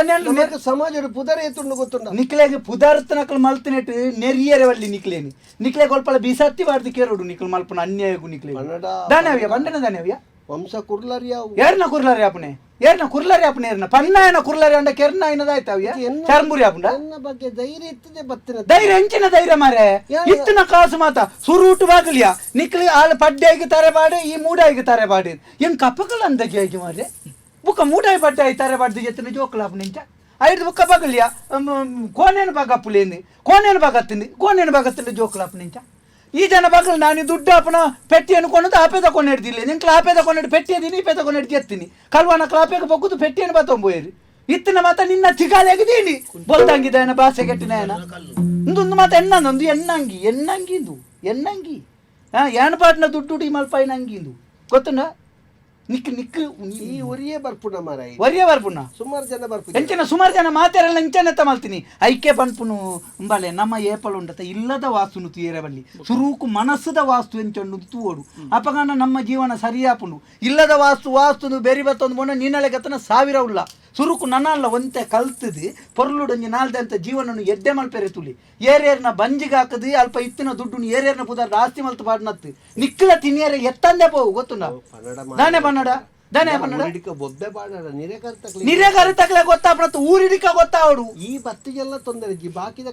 [SPEAKER 1] ಸಮಾಜ ಪುದರ್ ಎತ್ತುಂಡು ಗೊತ್ತುಂಡ
[SPEAKER 2] ನಿಕ್ಲೆಗೆ ಪುದಾರ್ಥ ನಕಲ್ ಮಲ್ತಿನೆಟ್ ನೆರಿಯರೆ ಒಳ್ಳಿ ನಿಕ್ಲೇನಿ ನಿಕ್ಲೆ ಕೊಲ್ಪಳ ಬಿಸತ್ತಿ ಬಾರ್ದು ಕೇರೋಡು ನಿಕ್ಲು ಮಲ್ಪನ ಅನ್ಯಾಯಗು ನಿಕ್ಲೆ ದಾನವ್ಯ ಬಂಡನ ದಾನವ್ಯ
[SPEAKER 1] ವಂಶ ಕುರ್ಲಾರಿ ಯಾವ
[SPEAKER 2] ಏರ್ನ ಕುರ್ಲಾರಿ ಆಪನೆ ಏರ್ನ ಕುರ್ಲಾರಿ ಆಪನೆ ಏರ್ನ ಪನ್ನಾಯನ ಕುರ್ಲಾರಿ ಅಂಡ ಕೆರ್ನ ಏನದಾಯ್ತಾವ್ಯ ಚರ್ಮುರಿ ಆಪುಂಡ
[SPEAKER 1] ನನ್ನ ಬಗ್ಗೆ ಧೈರ್ಯ ಇರ್ತದೆ ಬತ್ತಿನ
[SPEAKER 2] ಧೈರ್ಯ ಹೆಂಚಿನ ಧೈರ್ಯ ಮಾರೆ ಇತ್ತಿನ ಕಾಸು ಮಾತ ಸುರುಟು ಬಾಗಲಿಯ ನಿಕ್ಲಿ ಆಳು ಪಡ್ಡೆಗೆ ತಾರೆ ಬಾಡಿ ಈ ಮೂಡಾಯಿಗೆ ತಾರೆ ಬಾಡಿ ಹೆಂಗ್ ಕಪ್ಪಕಲ್ಲ ಅಂದಾಜಿ ಆಗಿ ಮಾರೆ ಬುಕ್ಕ ಮೂಡಾಯಿ ಪಡ್ಡೆ ಆಯ್ತು ತಾರೆ ಬಾಡ್ದು ಎತ್ತಿನ ಜೋಕಲಾಪು ನಿಂಚ ಐದು ಬುಕ್ಕ ಬಾಗಲಿಯ ಕೋನೇನು ಬಾಗಪ್ಪುಲೇಂದಿ ಕೋನೇನು ಬಾಗತ್ತಿಂದಿ ಕೋನೇನು ಬಾಗತ್ತಿಲ್ಲ ಜೋಕಲಾಪು ನಿಂಚ ಈ ಜನ ಬಾಗಲು ನಾನು ದುಡ್ಡು ಅಪ್ಪನ ಪೆಟ್ಟಿ ಅನ್ಕೊಂಡು ಆಪೇದ ಕೊಂಡು ಹಿಡ್ದಿಲ್ಲ ನಿಂಕ್ಲ ಆಪೇದ ಕೊಂಡು ಪೆಟ್ಟಿ ಅದೀನಿ ಪೇದ ಕೊಂಡು ಹಿಡ್ದು ಎತ್ತೀನಿ ಕಲ್ವಾನ ಕ್ಲಾಪೇಗೆ ಬಗ್ಗುದು ಪೆಟ್ಟಿಯನ್ನು ಬತ್ತೊಂಬೋಯ್ರಿ ಇತ್ತಿನ ಮಾತ ನಿನ್ನ ಚಿಗಾಲೆಗಿದೀನಿ ಬೊಲ್ದಂಗಿದ್ದಾಯನ ಭಾಷೆ ಕೆಟ್ಟಿನಾಯನ ಇಂದೊಂದು ಮಾತ ಎನ್ನೊಂದು ಎನ್ನಂಗಿಂದು ಎನ್ನಂಗಿ ಏನ್ ಪಾಟ್ನ ದುಡ್ಡು ಮಲ್ಪ ನಂಗಿಂದು ಗೊತ್ತುಂಡ ನಿಕ್
[SPEAKER 1] ಈ ಒರಿಯೇ ಬರ್ಪುಣ ಮಾರ
[SPEAKER 2] ಒರಿಯೇ ಬರ್ಪುಣ
[SPEAKER 1] ಸುಮಾರು ಜನ ಬರ್ಪು
[SPEAKER 2] ಎಂಚನ ಸುಮಾರು ಜನ ಮಾತಾಡಲ್ಲ ಎಂಚನೆತ್ತ ಮಲ್ತೀನಿ ಐಕೆ ಬನ್ಪುನು ಅಂಬಾಲೆ ನಮ್ಮ ಏಪಲ್ ಉಂಡತ ಇಲ್ಲದ ವಾಸ್ತುನು ತೀರೆ ಬಲ್ಲಿ ಸುರೂಕು ಮನಸ್ಸದ ವಾಸ್ತು ಎಂಚೊಂಡು ತೂವೋಡು ಅಪಗಾನ ನಮ್ಮ ಜೀವನ ಸರಿಯಾಪುಂಡು ಇಲ್ಲದ ವಾಸ್ತು ಬೆರಿ ಬತ್ತೊಂದು ಮೊನ್ನೆ ನೀನಳೆ ಗತನ ಸಾವಿರ ಉಲ್ಲ ಸುರುಕು ನನ್ನಲ್ಲ ಒಂತೆ ಕಲ್ತದು ಪೊರ್ಲುಡೊಂಜಿ ನಾಲ್ದೆ ಅಂತ ಜೀವನನ್ನು ಎಡ್ಡೆ ಮಲ್ಪೆರೆ ತುಳಿ ಏರೇರ್ನ ಬಂಜಿಗೆ ಹಾಕದು ಅಲ್ಪ ಇತ್ತಿನ ದುಡ್ಡು ಏರೇರ್ನ ಪುದಾರ್ದ ಆಸ್ತಿ ಮಲ್ತು ಪಾಡ್ನತ್ತು ನಿಕ್ಕಲ ತಿನ್ನಿಯರೆ ಎತ್ತಂದೆ ಪೋವು ಗೊತ್ತುಂಡ ದಾನೆ ಬನ್ನಡ ದಾನೆ ಬನ್ನಡ
[SPEAKER 1] ಬೊಬ್ಬೆ ಬಾಡ
[SPEAKER 2] ನಿರೇಗಾರಿ ತಕ್ಲೆ ಗೊತ್ತಾಪಣತ್ತು ಊರಿಡಿಕ ಗೊತ್ತಾವಡು
[SPEAKER 1] ಈ ಬತ್ತಿಗೆಲ್ಲ ತೊಂದರೆ ಬಾಕಿದ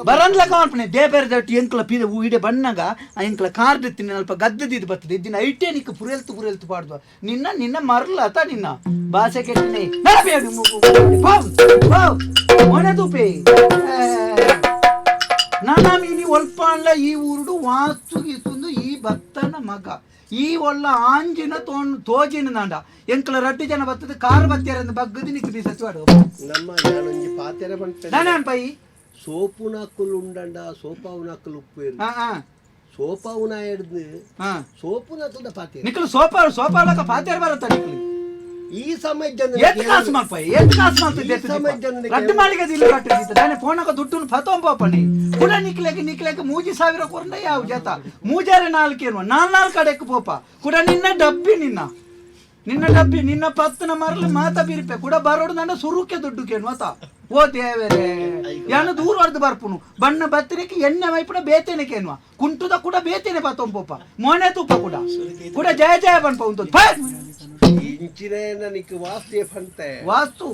[SPEAKER 2] ಬರಂದ್ಲಕ ಮಾಡ್ಪಣೆ ದೇಬೇರೆ ದಟ್ಟು ಎಂಕ್ಲ ಪೀದ ಈಡೆ ಬಣ್ಣಗ ಎಂಕ್ಲ ಕಾರ್ಡ್ ತಿನ್ನ ಅಲ್ಪ ಗದ್ದದಿದ್ದು ಬರ್ತದೆ ಇದ್ದಿನ ಐಟೇ ನಿಕ್ಕ ಪುರೆಲ್ತು ಪಾಡ್ದು ನಿನ್ನ ಮರಲತ ನಿನ್ನ ಭಾಷೆ ಕೆಟ್ಟನೆ ಮೊನೆ ತೂಪೆ ನಾನಾ ಮೀನಿ ಒಲ್ಪ ಅಲ್ಲ ಈ ಊರುಡು ವಾಸ್ತು ಗೀಸುಂದು ಈ ಭಕ್ತನ ಮಗ ಈ ಒಳ್ಳ ಆಂಜಿನ ತೋಜಿನ ನಾಂಡ ಎಂಕ್ಲ ರಡ್ಡು ಜನ ಬರ್ತದೆ ಕಾರ್ ಬತ್ತಾರೆ ಬಗ್ಗದಿ ನಿಕ್ ಬಿಸತ್ವಾಡು
[SPEAKER 1] ನಮ್ಮ ನಾನೊಂಜಿ ಪಾತೆರೆ ಬಂತ
[SPEAKER 2] ನಾನ್ ಪೈ
[SPEAKER 1] ಸೋಪುನ ಹಕ್ಕಲು ಉಂಡಂಡ ಸೋಪಾವುನ ಹಕ್ಕಲು ಉಪ್ಪು ಸೋಪಾವುನ ಹಿಡ್ದು ಸೋಪುನ ಹಕ್ಕದ ಪಾತೆ
[SPEAKER 2] ನಿಕ್ಲು ಸೋಪಾವಳಕ ಪಾತೆರೆ ಬರತ್ತ ನಿಕ್ಲಿ
[SPEAKER 1] ಈ ಸಮಯ ಜನ
[SPEAKER 2] ಎತ್ ಕಾಸು ರದ್ದು ಮಾಲಿಗೆ ದಾನೆ ಫೋನಕ ದುಡ್ಡು ಫತೋಂಪನಿ ಕೂಡ ನಿಕ್ಲೆಗೆ ಮೂಜಿ ಸಾವಿರ ಕೊರಂಡ ಯಾವ ಜತ ಮೂಜಾರೆ ನಾಲ್ಕೇನು ನಾಲ್ಕು ಕಡೆಕ್ಕೆ ಪೋಪ ಕೂಡ ನಿನ್ನ ಡಬ್ಬಿ ನಿನ್ನ ಪತ್ತನ ಮರಲು ಮಾತ ಬಿರಿಪೆ ಕೂಡ ಬರೋಡು ನಂಡ ಸುರುಕೆ ದುಡ್ಡು ಕೇನು ಆತ ಓ ದೇವರೇ ಯಾನು ದೂರ ಹೊಡೆದು ಬರ್ಪುನು ಬಣ್ಣ ಬತ್ತನಿಕೆ ಎಣ್ಣೆ ಮೈಪುನ ಬೇತೇನೆ ಕೇನುವ ಕುಂಟುದ ಕೂಡ ಬೇತೇನೆ ಪತ್ತೊಂಪೋಪ ಮೋನೆ ತೂಪ ಕೂಡ ಜಯ ಬನ್ಪ ಉಂಟು
[SPEAKER 1] ಇಂಚಿನೇ ನನಗೆ ವಾಸ್ತು ಫಂತೆ
[SPEAKER 2] ವಾಸ್ತು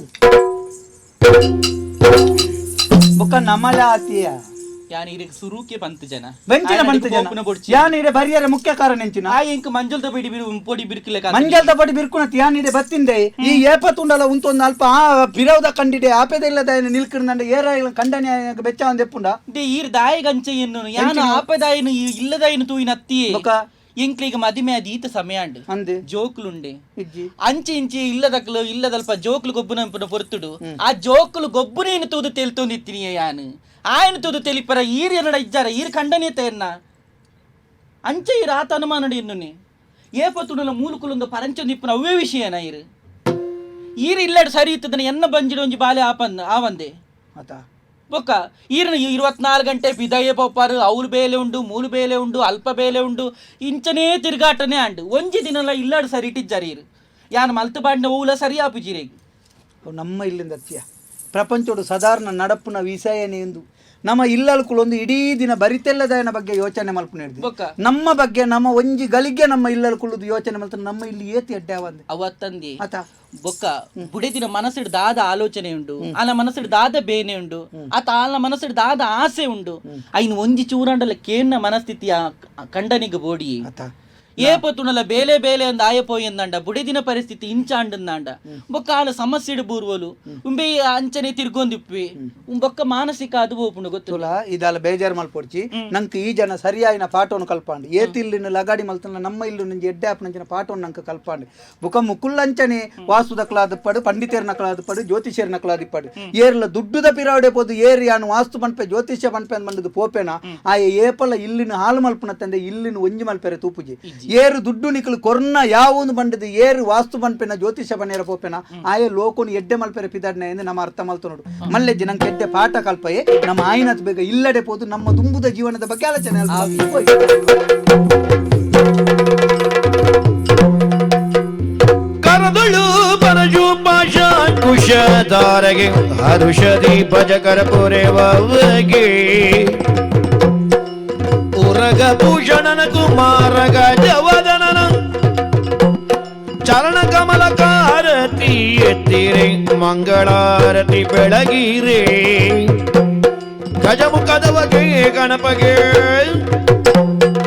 [SPEAKER 2] ಬೊಕ್ಕ ನಮಲ ಆತಿಯ
[SPEAKER 3] ಯಾನಿರೆ ಸುರುಕೆ ಬಂತು ಜನ
[SPEAKER 2] ವೆಂಚಿನ ಬಂತು ಜನ ಯಾನಿರೆ ಬರಿಯರೆ ಮುಖ್ಯ ಕಾರಣ ಎಂಚಿನ
[SPEAKER 3] ಆ ಎಂಕ ಮಂಜಲ್ದ ಪೊಡಿ ಬಿರ್ಕಿಲೆ
[SPEAKER 2] ಮಂಜಲ್ದ ಪೊಡಿ ಬಿರ್ಕುನತಿ ಯಾನಿರೆ ಬತ್ತಿಂದೆ ಈ ಏಪತ್ತುಂಡಲ ಉಂತೊಂದು ಅಲ್ಪ ಆ ಬಿರವದ ಕಂಡಿಡೆ ಆಪೆದ ಇಲ್ಲದ ನಿಲ್ಕಿರ್ನಂಡ ಏರ ಕಂಡನೆ ಬೆಚ್ಚ ಒಂದ್ ಎಪ್ಪುಂಡ
[SPEAKER 3] ಈರ್ ದಾಯ ಗಂಚೆ ಎನ್ನು ಯಾನ ಆಪೆದಾಯನು ಇಲ್ಲದಾಯನು ತೂಯಿನ ಅತ್ತಿ ಎಂಕ್ಲಿಗೆ ಮದಿಮೆ ಅದು ಈತ ಸಮಯ ಅಂಡ್ ಜೋಕ್ಲುಂಡೆ ಅಂಚೆ ಇಂಚೆ ಇಲ್ಲದಲ್ಪ ಜೋಕ್ಲು ಗೊಬ್ಬನ ಪೊರ್ತುಡು ಆ ಜೋಕ್ಲು ಗೊಬ್ಬನೇನು ತೂದು ತೆಲ್ತೊಂದಿತ್ತೀನಿ ಯಾನು ಆಯನ ತೂದು ತೆಲಿಪರ ಈರ್ ಏನಡ ಇಜ್ಜಾರ ಈರ್ ಖಂಡನೀಯತೆ ಎನ್ನ ಅಂಚೆ ಈರ ಆತ ಅನುಮಾನ ಎನ್ನುನೆ ಏಪತ್ತುಡಲ ಮೂಲಕುಲೊಂದು ಪರಂಚೊಂದಿಪ್ಪನ ಅವೇ ವಿಷಯನ ಈರ್ ಇಲ್ಲಡ್ ಸರಿ ಇತ್ತದನ್ನ ಎನ್ನ ಬಂಜಿಡ ಒಂಜಿ ಬಾಲೆ ಆವಂದೆ
[SPEAKER 2] ಆತ
[SPEAKER 3] ಬೊಕ್ಕ ಈರನ 24 ಗಂಟೆ ಬಿದಯೇ ಪೋಪಾರು ಅವ್ರ ಬೇಲೆ ಉಂಡು ಮೂಲು ಬೇಲೆ ಉಂಡು ಅಲ್ಪ ಬೇಲೆ ಉಂಡು ಇಂಚನೇ ತಿರುಗಾಟನೆ ಅಂಡು ಒಂಜಿ ದಿನಲ್ಲ ಇಲ್ಲಾಡು ಸರಿ ಇಟ್ಟಿಜ್ಜಾರಿ ಇರು ಯಾನು ಮಲ್ತು ಬಾಡಿನ ಹೂಲ ಸರಿ ಆಪಿಜಿರೇಗಿ
[SPEAKER 2] ನಮ್ಮ ಇಲ್ಲಿಂದ ಪ್ರಪಂಚೋಡು ಸಾಧಾರಣ ನಡಪುನ ವಿಷಯನೇ ಎಂದು ನಮ್ಮ ಇಲ್ಲಲ್ಕುಳೊಂದು ಇಡೀ ದಿನ ಬರಿತೆಲ್ಲದನ ಬಗ್ಗೆ ಯೋಚನೆ ಮಲ್ಪು ನಮ್ಮ ಬಗ್ಗೆ ನಮ್ಮ ಒಂಜಿ ಗಳಿಗೆ ನಮ್ಮ ಇಲ್ಲಲ್ಕುಳುದು ಯೋಚನೆ ಮಲ್ತ ನಮ್ಮ ಇಲ್ಲಿ ಏತಿ ಅಡ್ಡೆ
[SPEAKER 3] ಅವತ್ತಂದಿ ಆತ ಬೊಕ್ಕ ಬುಡೆದಿನ ಮನಸ್ಸಿಡ್ ದಾದ ಆಲೋಚನೆ ಉಂಡು ಆನ ಮನಸ್ಸಿಡ್ ದಾದ ಬೇನೆ ಉಂಡು ಆತ ಆನ ಮನಸ್ಸಿಡ್ ದಾದ ಆಸೆ ಉಂಡು ಐನು ಒಂಜಿ ಚೂರಂಡಲ ಕೇನ್ನ ಮನಸ್ಥಿತಿಯ ಕಂಡನಿಗೆ ಬೋಡಿ ಏಪತ್ತುನಲ ಬೇಲೆ ಬೇಲೆ ಅಂದ ಆಯಪೋಯಿಂದಂಡ ಬುಡಿದಿನ ಪರಿಸ್ಥಿತಿ ಇಂಚಾಂಡಂದಾಂಡ ಬೊಕ್ಕ ಸಮಸ್ಯೆ ಬೂರ್ವಲು ಉಂಬೆ ಅಂಚನೆ ತಿರ್ಗೊಂದಿಪ್ಪಿ ಬೊಕ್ಕ ಮಾನಸಿಕ ಅದು ಓಪುಂಡು ಗೊತ್ತುಲ
[SPEAKER 2] ಇದಲ್ಲ ಬೇಜಾರು ಮಲ್ಪೊಡ್ಚಿ ನಂಗೆ ಈ ಜನ ಸರಿಯಾಯಿನ ಪಾಠವನ್ನು ಕಲ್ಪಾಂಡು ಏತಿ ಇಲ್ಲಿನ ಲಗಾಡಿ ಮಲ್ತನ ನಮ್ಮ ಇಲ್ಲು ನಂಜಿ ಎಡ್ಡೆ ಆಪನಂಚಿನ ಪಾಠವನ್ನು ನಂಗೆ ಕಲ್ಪಾಂಡು ಬೊಕ್ಕ ಮುಕುಲ್ಲಂಚನೆ ವಾಸ್ತುದಕ್ಲಾದ ಪಡು ಪಂಡಿತೇರ್ ನಕಲಾದ ಪಡು ಜ್ಯೋತಿಷ್ಯರ್ ನಕಲಾದ ಪಡು ಏರ್ಲ ದುಡ್ಡುದ ಪಿರಾವಡೆ ಪೋದು ಏರಿ ಯಾನು ವಾಸ್ತು ಪನ್ಪೆ ಜ್ಯೋತಿಷ್ಯ ಪನ್ಪೆ ಅಂತ ಬಂದದ್ದು ಪೋಪೆನ ಆಯ ಏಪಲ ಇಲ್ಲಿನ ಹಾಲು ಮಲ್ಪನ ತಂದೆ ಇಲ್ಲಿನ ಒಂಜಿ ಮಲ್ಪೆರೆ ತೂಪುಜಿ ಏರು ದುಡ್ಡು ನಿಕಲು ಕೊರ್ನ ಯಾವೊಂದು ಬಂಡದು ಏರು ವಾಸ್ತು ಪನ್ಪೆನ ಜ್ಯೋತಿಷ್ಯ ಬನ್ನೇರ ಪೋಪೆನ ಆಯ ಲೋಕೋನು ಎಡ್ಡೆ ಮಲ್ಪೆರೆ ಪಿದಾಡ್ನೆ ಎಂದು ನಮ್ಮ ಅರ್ಥ ಮಲ್ತು ನೋಡು ಮಲ್ಲೆಜ್ಜಿ ನಂಗೆ ಎಡ್ಡೆ ಪಾಠ ಕಲ್ಪಯೇ ನಮ್ಮ ಆಯ್ನತ್ ಬೇಗ ಇಲ್ಲಡೆ ಪೋದು ನಮ್ಮ ದುಂಬುದ ಜೀವನದ ಬಗ್ಗೆ ಆಲೋಚನೆ
[SPEAKER 4] ಕರದಳು ಪರಜು ಪಾಶ ಕುಶಧಾರಗೆ ಹರುಷದಿ ಭಜಕರ ಪುರೆವಗೆ ಉರಗ ಭೂಷಣನ ಕುಮಾರಗ ಜವದನನ ಚರಣ ಕಮಲ ಕಾರತಿ ಎತ್ತಿರೆ ಮಂಗಳಾರತಿ ಬೆಳಗಿರೆ ಗಜಮುಖದವಗೆ ಗಣಪಗೆ